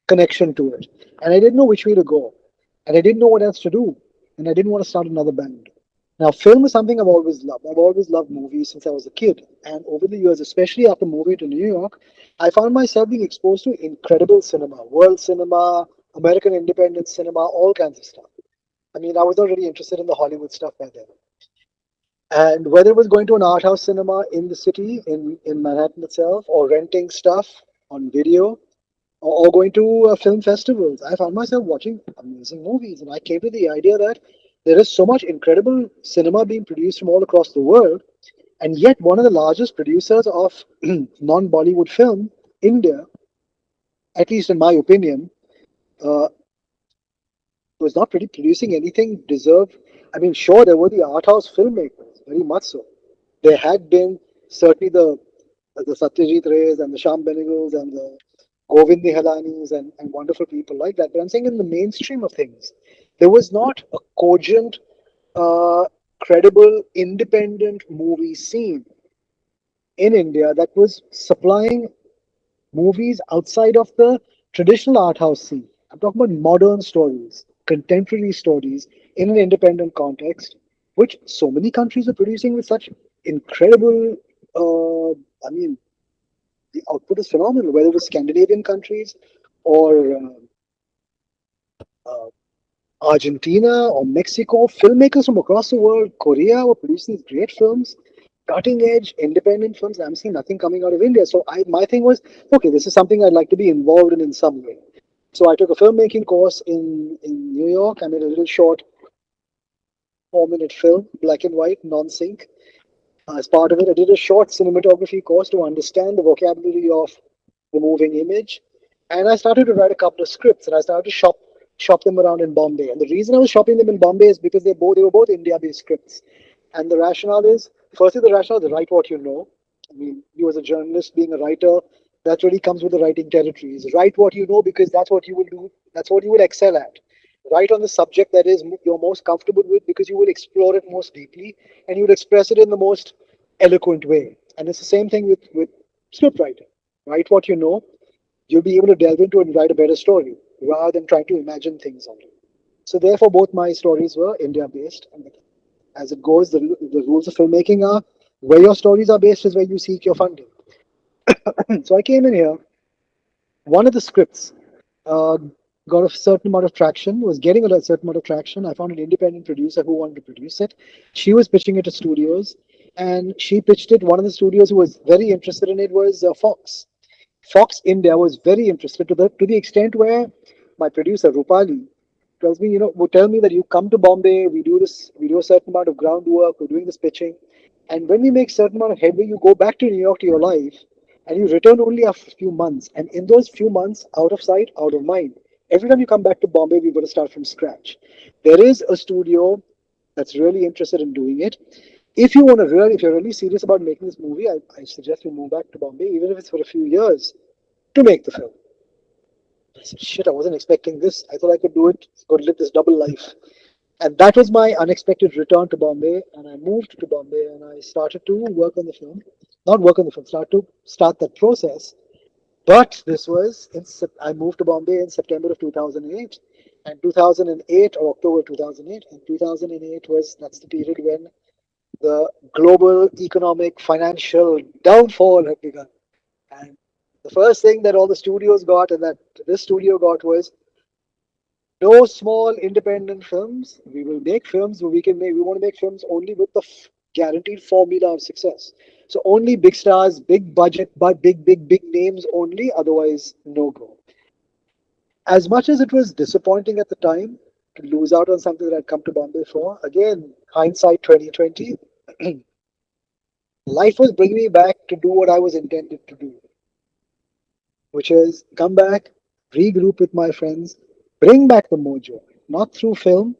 connection to it. And I didn't know which way to go. And I didn't know what else to do. And I didn't want to start another band. Now, film is something I've always loved. I've always loved movies since I was a kid. And over the years, especially after moving to New York, I found myself being exposed to incredible cinema, world cinema, American independent cinema, all kinds of stuff. I mean, I was already interested in the Hollywood stuff by then. And whether it was going to an art house cinema in the city, in Manhattan itself, or renting stuff on video, or going to film festivals, I found myself watching amazing movies. And I came to the idea that there is so much incredible cinema being produced from all across the world. And yet, one of the largest producers of non Bollywood film, India, at least in my opinion, was not really producing anything deserved. I mean, sure, there were the art house filmmakers, very much so. There had been certainly the Satyajit Rays and the Sham Benegals and the Govind Nihalanis and wonderful people like that. But I'm saying in the mainstream of things, there was not a cogent, uh, credible, independent movie scene in India that was supplying movies outside of the traditional art house scene. I'm talking about modern stories, contemporary stories in an independent context, which so many countries are producing with such incredible. I mean, the output is phenomenal. Whether it was Scandinavian countries or uh, Argentina or Mexico, filmmakers from across the world, Korea, were producing these great films, cutting edge independent films. I'm seeing nothing coming out of India. So my thing was, okay, this is something I'd like to be involved in some way. So I took a filmmaking course in New York. I made a little short 4-minute film, black and white, non-sync. As part of it, I did a short cinematography course to understand the vocabulary of the moving image. And I started to write a couple of scripts and I started to shop them around in Bombay. And the reason I was shopping them in Bombay is because they were both India based scripts. And the rationale is, firstly, the rationale is write what you know. I mean, you as a journalist being a writer, that really comes with the writing territories. Write what you know because that's what you will do, that's what you will excel at. Write on the subject that is you're most comfortable with because you will explore it most deeply and you will express it in the most eloquent way. And it's the same thing with script writing. Write what you know, you'll be able to delve into it and write a better story rather than trying to imagine things on it. So therefore, both my stories were India based. And as it goes, the rules of filmmaking are where your stories are based is where you seek your funding. So I came in here. One of the scripts uh, got a certain amount of traction, was getting a certain amount of traction. I found an independent producer who wanted to produce it. She was pitching it to studios, and she pitched it. One of the studios who was very interested in it was Fox. Fox India was very interested to the extent where my producer Rupali tells me, would tell me that you come to Bombay, we do this, we do a certain amount of groundwork, we're doing this pitching, and when we make certain amount of headway, you go back to New York to your life, and you return only after a few months, and in those few months, out of sight, out of mind. Every time you come back to Bombay, we've got to start from scratch. There is a studio that's really interested in doing it. If you're really serious about making this movie, I suggest you move back to Bombay, even if it's for a few years, to make the film. I said, shit, I wasn't expecting this. I thought I could do it, could live this double life. And that was my unexpected return to Bombay. And I moved to Bombay and I started to work on the film. Not work on the film, start that process. But this was, I moved to Bombay in September of 2008. And 2008 or October 2008. And 2008 that's the period when the global economic financial downfall had begun. And the first thing that all the studios got and that this studio got was no small independent films. We will make films where we want to make films only with the guaranteed formula of success. So only big stars, big budget, but big names only, otherwise no go. As much as it was disappointing at the time to lose out on something that I'd come to Bombay for, again, hindsight 2020, life was bringing me back to do what I was intended to do, which is come back, regroup with my friends, bring back the mojo, not through film,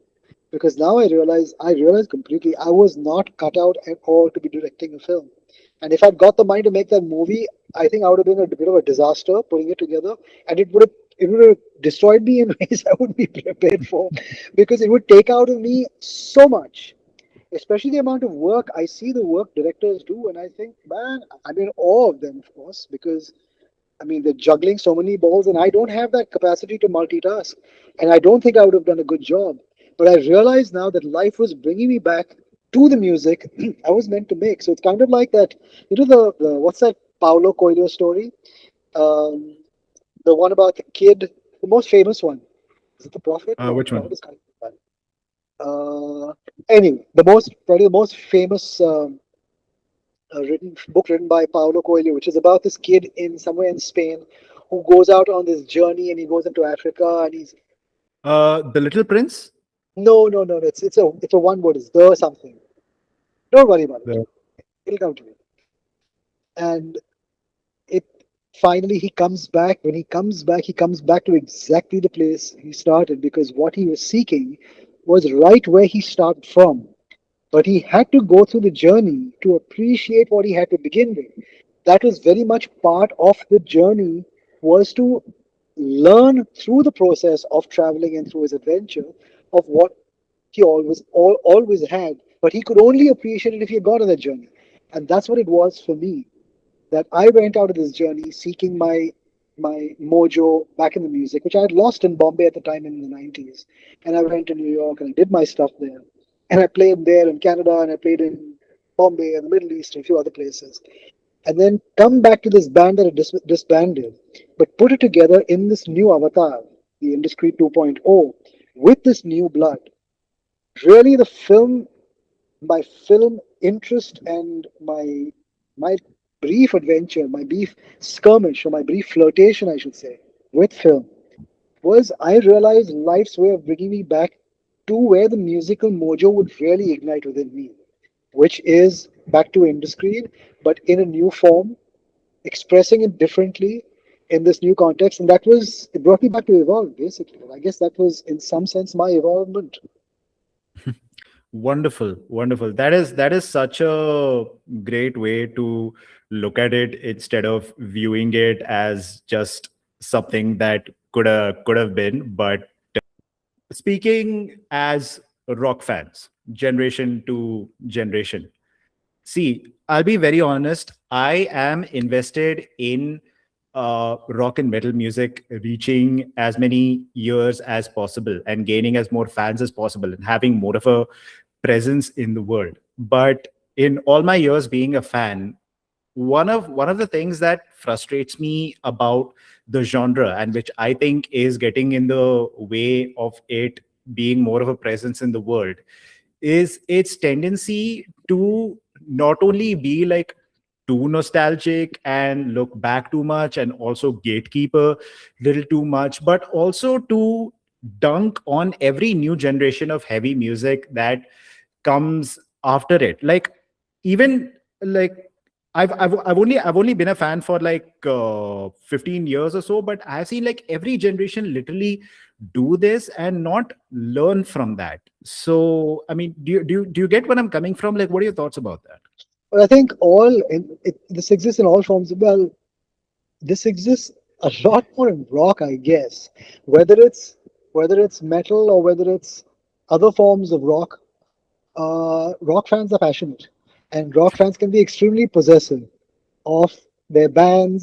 because now I realize completely I was not cut out at all to be directing a film. And if I'd got the mind to make that movie, I think I would have been a bit of a disaster putting it together, and it would have destroyed me in ways I wouldn't be prepared for, because it would take out of me so much, especially the amount of work I see the work directors do, and I think, man, I'm in awe of them, of course, because I mean, they're juggling so many balls, and I don't have that capacity to multitask. And I don't think I would have done a good job. But I realize now that life was bringing me back to the music I was meant to make. So it's kind of like that. The what's that Paulo Coelho story? Um, the one about the kid, the most famous one. Is it the Prophet? No, the Which Prophet one? is kind of anyway, probably the most famous book written by Paulo Coelho, which is about this kid in somewhere in Spain who goes out on this journey and he goes into Africa and he's The Little Prince. no, it's a one word, it's the something. Don't worry about it. The It'll come to me. And it finally he comes back. When he comes back to exactly the place he started, because what he was seeking was right where he started from. But he had to go through the journey to appreciate what he had to begin with. That was very much part of the journey, was to learn through the process of traveling and through his adventure of what he always had, but he could only appreciate it if he had gone on that journey. And that's what it was for me, that I went out of this journey seeking my mojo back in the music, which I had lost in Bombay at the time in the 90s. And I went to New York and I did my stuff there. And I played there in Canada and I played in Bombay and the Middle East and a few other places. And then come back to this band that I disbanded, but put it together in this new avatar, the Indus Creed 2.0, with this new blood. Really, my film interest and my brief adventure, my brief skirmish, or my brief flirtation, I should say, with film was I realized life's way of bringing me back to where the musical mojo would really ignite within me, which is back to Indus Creed, but in a new form, expressing it differently in this new context. And it brought me back to evolve, basically. And I guess that was, in some sense, my evolvement. Wonderful, wonderful. That is such a great way to look at it instead of viewing it as just something that could have been. But speaking as rock fans, generation to generation, see, I'll be very honest. I am invested in rock and metal music reaching as many years as possible and gaining as more fans as possible and having more of a presence in the world. But in all my years being a fan, one of the things that frustrates me about the genre, and which I think is getting in the way of it being more of a presence in the world, is its tendency to not only be like too nostalgic and look back too much and also gatekeeper little too much, but also to dunk on every new generation of heavy music that comes after it. Like, even like I've only been a fan for like 15 years or so, but I've seen like every generation literally do this and not learn from that. So I mean, do you get what I'm coming from? Like, what are your thoughts about that? But I think this exists in all forms. Well, this exists a lot more in rock, I guess. Whether it's whether it's metal or whether it's other forms of rock, rock fans are passionate, and rock fans can be extremely possessive of their favorite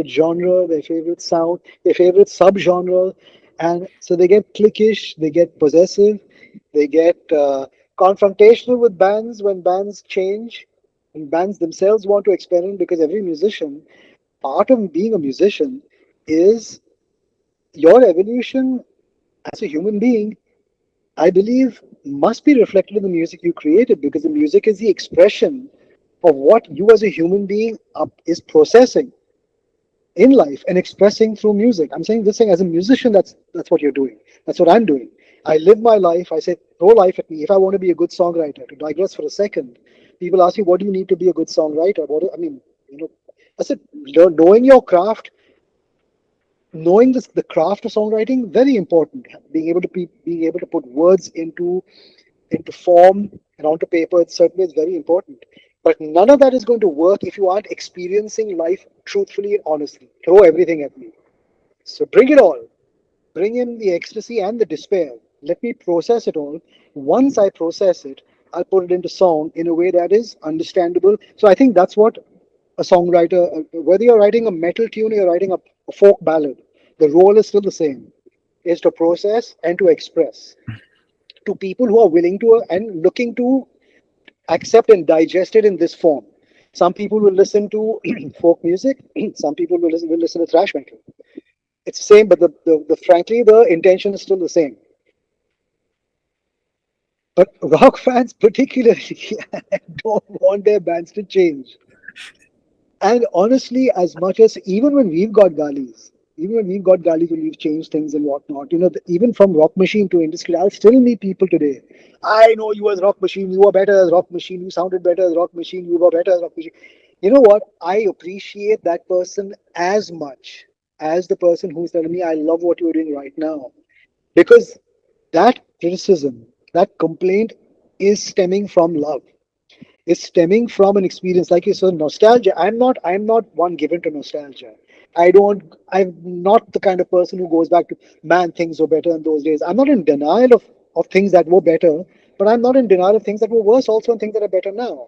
genre, their favorite sound, their favorite subgenre, and so they get cliquish, they get possessive, they get confrontational with bands when bands change, and bands themselves want to experiment, because every musician, part of being a musician is your evolution as a human being, I believe, must be reflected in the music you created, because the music is the expression of what you as a human being is processing in life and expressing through music. I'm saying this thing as a musician, that's what you're doing. That's what I'm doing. I live my life. I say, throw life at me. If I want to be a good songwriter, to digress for a second, people ask me, what do you need to be a good songwriter? I mean, you know, I said, knowing your craft, knowing the craft of songwriting, very important. Being able to put words into form and onto paper in certain ways, very important. But none of that is going to work if you aren't experiencing life truthfully and honestly. Throw everything at me. So bring it all. Bring in the ecstasy and the despair. Let me process it all. Once I process it, I'll put it into song in a way that is understandable. So I think that's what a songwriter, whether you're writing a metal tune or you're writing a folk ballad, the role is still the same, is to process and to express to people who are willing to and looking to accept and digest it in this form. Some people will listen to folk music. Some people will listen to thrash metal. It's the same, but the frankly the intention is still the same. But rock fans particularly don't want their bands to change. And honestly, as much as even when we've got galis when we've changed things and whatnot, even from Rock Machine to Industry, I'll still meet people today. I know you as Rock Machine, you were better as Rock Machine, you sounded better as Rock Machine, you were better as Rock Machine. You know what? I appreciate that person as much as the person who's telling me, I love what you're doing right now. Because that criticism, that complaint is stemming from love. It's stemming from an experience. Like you said, nostalgia. I'm not one given to nostalgia. I'm not the kind of person who goes back to, man, things were better in those days. I'm not in denial of things that were better, but I'm not in denial of things that were worse also and things that are better now.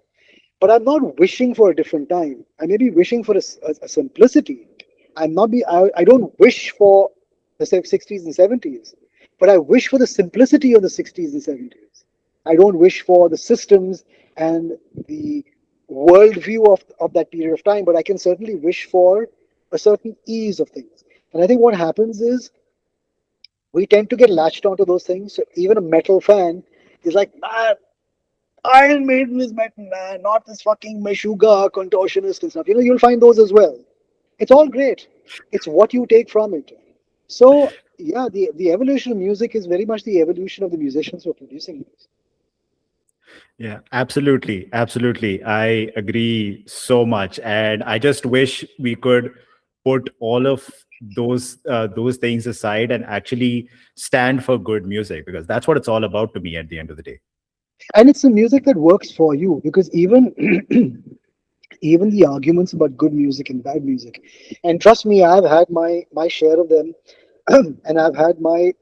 But I'm not wishing for a different time. I may be wishing for a simplicity. I don't wish for the 60s and 70s, but I wish for the simplicity of the 60s and 70s. I don't wish for the systems and the worldview of that period of time, but I can certainly wish for a certain ease of things. And I think what happens is we tend to get latched onto those things. So even a metal fan is like, man, Iron Maiden is metal, man, not this fucking Meshuggah contortionist and stuff. You'll find those as well. It's all great. It's what you take from it. So yeah, the evolution of music is very much the evolution of the musicians who are producing it. Yeah, absolutely. Absolutely. I agree so much. And I just wish we could put all of those things aside and actually stand for good music, because that's what it's all about to me at the end of the day. And it's the music that works for you because even even the arguments about good music and bad music, and trust me, I've had my share of them, and I've had my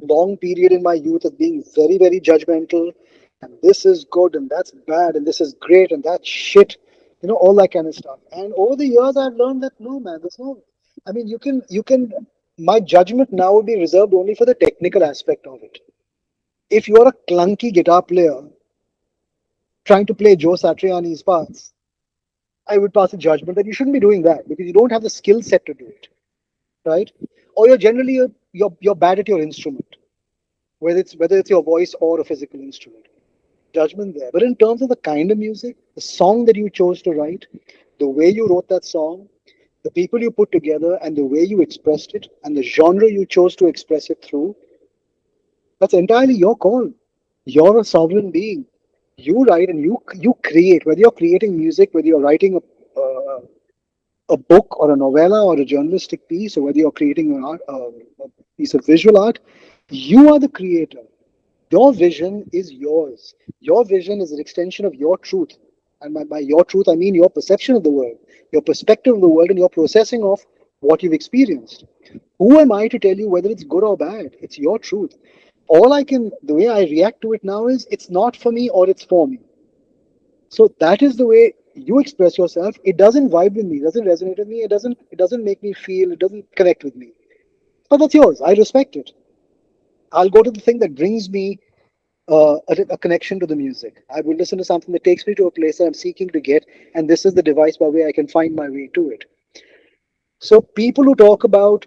long period in my youth of being very, very judgmental. And this is good and that's bad and this is great and that's shit. All that kind of stuff. And over the years, I've learned that no, man, there's no. I mean, you can. My judgment now would be reserved only for the technical aspect of it. If you're a clunky guitar player trying to play Joe Satriani's parts, I would pass a judgment that you shouldn't be doing that because you don't have the skill set to do it, right? Or you're generally you're bad at your instrument, whether it's your voice or a physical instrument. Judgment there. But in terms of the kind of music, the song that you chose to write, the way you wrote that song, the people you put together, and the way you expressed it, and the genre you chose to express it through, that's entirely your call. You're a sovereign being. You write and you create. Whether you're creating music, whether you're writing a book or a novella or a journalistic piece, or whether you're creating a piece of visual art, you are the creator. Your vision is yours. Your vision is an extension of your truth. And by your truth, I mean your perception of the world, your perspective of the world, and your processing of what you've experienced. Who am I to tell you whether it's good or bad? It's your truth. The way I react to it now is it's not for me or it's for me. So that is the way you express yourself. It doesn't vibe with me, it doesn't resonate with me, it doesn't make me feel, it doesn't connect with me. But that's yours. I respect it. I'll go to the thing that brings me a connection to the music. I will listen to something that takes me to a place that I'm seeking to get, and this is the device by way I can find my way to it. So people who talk about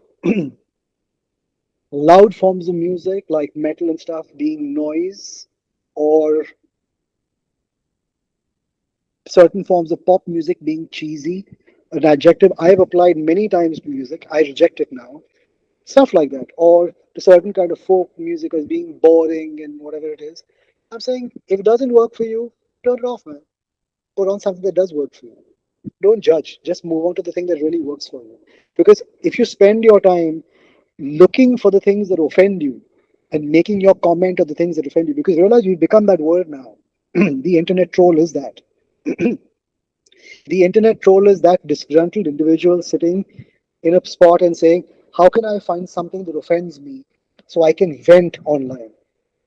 loud forms of music like metal and stuff being noise, or certain forms of pop music being cheesy, an adjective I've applied many times to music, I reject it now. Stuff like that, or to certain kind of folk music as being boring and whatever it is. I'm saying if it doesn't work for you, turn it off, man. Put on something that does work for you. Don't judge. Just move on to the thing that really works for you. Because if you spend your time looking for the things that offend you and making your comment of the things that offend you, because realize we've become that word now. The internet troll is that. The internet troll is that disgruntled individual sitting in a spot and saying, how can I find something that offends me so I can vent online?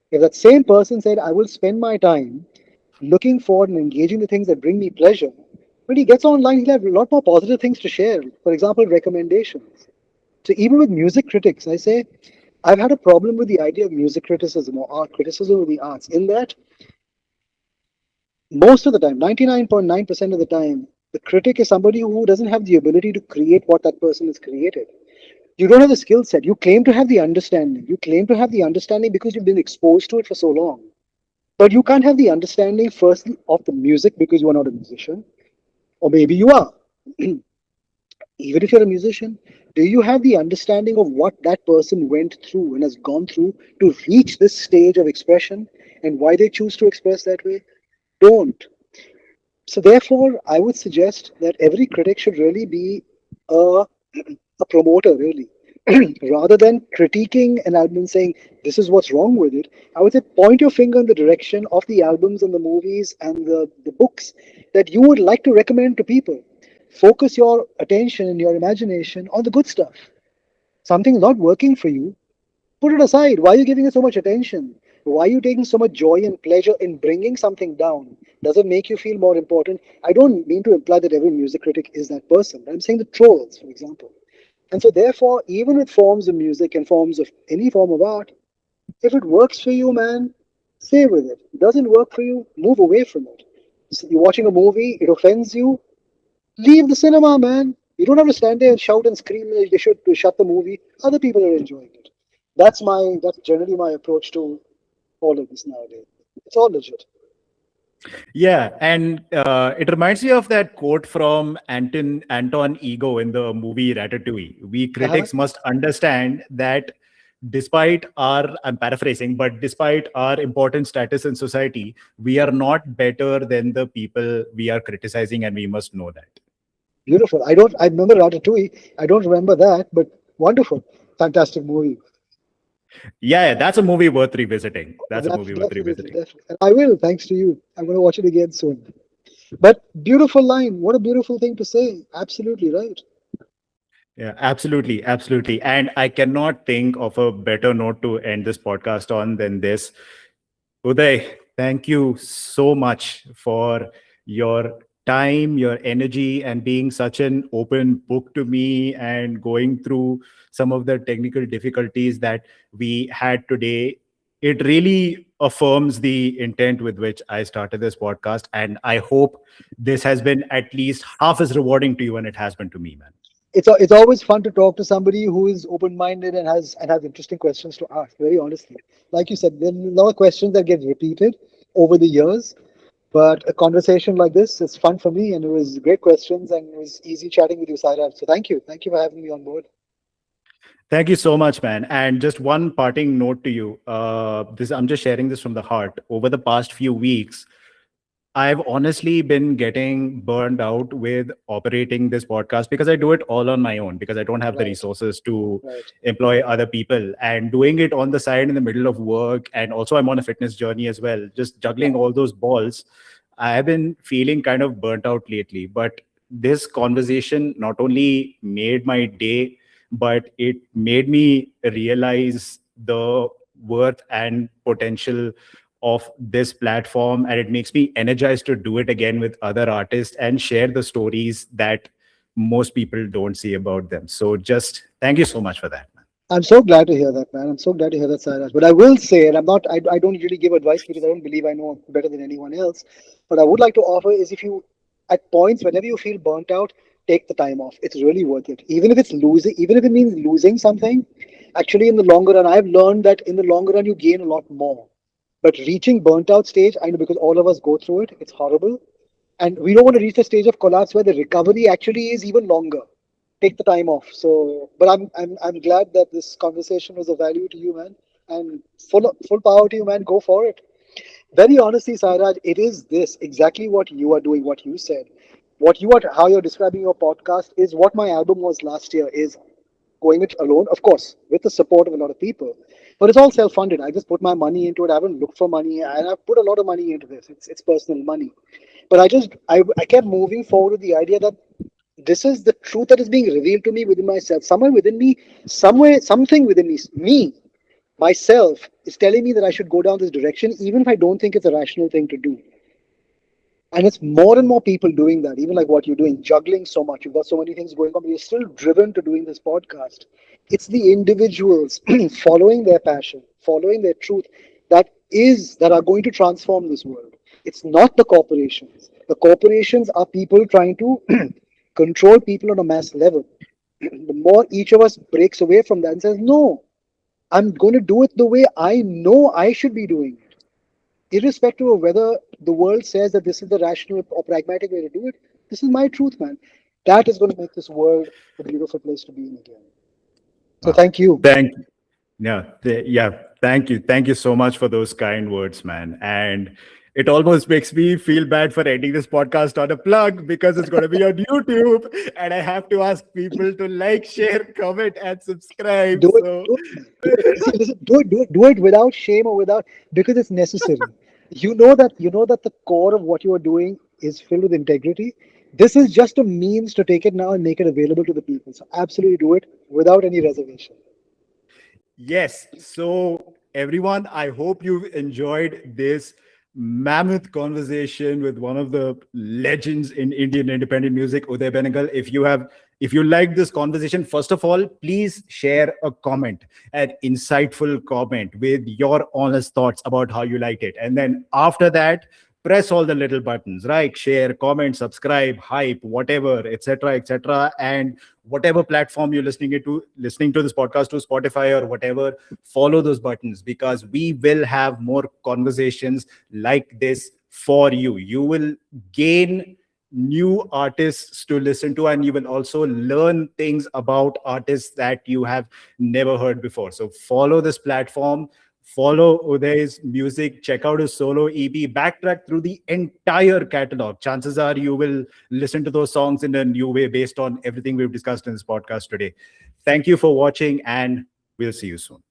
If that same person said, I will spend my time looking for and engaging the things that bring me pleasure, when he gets online, he'll have a lot more positive things to share. For example, recommendations. So even with music critics, I say, I've had a problem with the idea of music criticism or art criticism of the arts, in that most of the time, 99.9% of the time, the critic is somebody who doesn't have the ability to create what that person has created. You don't have the skill set. You claim to have the understanding. You claim to have the understanding because you've been exposed to it for so long. But you can't have the understanding, firstly, of the music because you are not a musician. Or maybe you are. Even if you're a musician, do you have the understanding of what that person went through and has gone through to reach this stage of expression and why they choose to express that way? Don't. So therefore, I would suggest that every critic should really be a, a promoter, really. Rather than critiquing an album and saying, this is what's wrong with it, I would say point your finger in the direction of the albums and the movies and the books that you would like to recommend to people. Focus your attention and your imagination on the good stuff. Something's not working for you, put it aside. Why are you giving it so much attention? Why are you taking so much joy and pleasure in bringing something down? Does it make you feel more important? I don't mean to imply that every music critic is that person. I'm saying the trolls, for example. And so, therefore, even with forms of music and forms of any form of art, if it works for you, man, stay with it. Doesn't work for you, move away from it. So you're watching a movie, it offends you, leave the cinema, man. You don't have to stand there and shout and scream that they should to shut the movie. Other people are enjoying it. That's generally my approach to all of this nowadays. It's all legit. Yeah, and it reminds me of that quote from Anton Ego in the movie Ratatouille. We Uh-huh. critics must understand that despite our, I'm paraphrasing, but despite our important status in society, we are not better than the people we are criticizing, and we must know that. Beautiful. I remember Ratatouille. I don't remember that, but wonderful. Fantastic movie. Yeah, that's a movie worth revisiting. That's a That's movie worth definitely, revisiting. definitely. And I will, thanks to you. I'm going to watch it again soon. But beautiful line. What a beautiful thing to say. Absolutely right. Yeah, absolutely, absolutely. And I cannot think of a better note to end this podcast on than this. Uday, thank you so much for your time, your energy, and being such an open book to me and going through some of the technical difficulties that we had today. It really affirms the intent with which I started this podcast. And I hope this has been at least half as rewarding to you and it has been to me, man. It's always fun to talk to somebody who is open minded and has interesting questions to ask. Very honestly, like you said, there are a lot of questions that get repeated over the years. But a conversation like this is fun for me, and it was great questions, and it was easy chatting with you, Sairaj. So thank you for having me on board. Thank you so much, man. And just one parting note to you. This I'm just sharing this from the heart. Over the past few weeks, I've honestly been getting burned out with operating this podcast because I do it all on my own because I don't have the Right, resources to right. employ other people and doing it on the side in the middle of work. And also, I'm on a fitness journey as well, just juggling all those balls. I've been feeling kind of burnt out lately. But this conversation not only made my day, but it made me realize the worth and potential of this platform, and it makes me energized to do it again with other artists and share the stories that most people don't see about them. So just thank you so much for that. I'm so glad to hear that, man. I'm so glad to hear that, Sairaj. But I will say, and I don't usually give advice because I don't believe I know better than anyone else. But I would like to offer is if you, at points, whenever you feel burnt out, take the time off. It's really worth it. Even if it's losing, even if it means losing something, actually, in the longer run, I've learned that in the longer run, you gain a lot more. But reaching burnt out stage, I know because all of us go through it, it's horrible. And we don't want to reach the stage of collapse where the recovery actually is even longer. Take the time off. So, but I'm glad that this conversation was of value to you, man. And full power to you, man. Go for it. Very honestly, Sairaj, it is this exactly what you are doing, what you said. What you are, how you're describing your podcast is what my album was last year, is going it alone, of course, with the support of a lot of people. But it's all self-funded. I just put my money into it. I haven't looked for money, and I've put a lot of money into this. It's personal money. But I kept moving forward with the idea that this is the truth that is being revealed to me within myself. Somewhere within me, somewhere, something within me, myself, is telling me that I should go down this direction, even if I don't think it's a rational thing to do. And it's more and more people doing that, even like what you're doing, juggling so much. You've got so many things going on, but you're still driven to doing this podcast. It's the individuals following their passion, following their truth that are going to transform this world. It's not the corporations. The corporations are people trying to control people on a mass level. The more each of us breaks away from that and says, no, I'm going to do it the way I know I should be doing it, irrespective of whether the world says that this is the rational or pragmatic way to do it. This is my truth, man. That is going to make this world a beautiful place to be in again. So Wow. thank you. Thank yeah, yeah. Thank you. Thank you so much for those kind words, man. And It almost makes me feel bad for ending this podcast on a plug because it's going to be on YouTube and I have to ask people to like, share, comment, and subscribe. Do it, So, do it, man. Do it. See, listen, do it without shame or without because it's necessary. You know that the core of what you are doing is filled with integrity. This is just a means to take it now and make it available to the people. So absolutely do it without any reservation. yes. So, everyone, I hope you've enjoyed this mammoth conversation with one of the legends in Indian independent music, Uday Benegal. If you like this conversation, first of all, please share a comment, an insightful comment with your honest thoughts about how you liked it. And then after that, press all the little buttons, right? Share, comment, subscribe, hype, whatever, etc., etc. And whatever platform you're listening to this podcast, to Spotify or whatever, follow those buttons because we will have more conversations like this for you. You will gain new artists to listen to, and you will also learn things about artists that you have never heard before. So follow this platform, follow Uday's music, check out his solo EP, backtrack through the entire catalog. Chances are you will listen to those songs in a new way based on everything we've discussed in this podcast today. Thank you for watching, and we'll see you soon.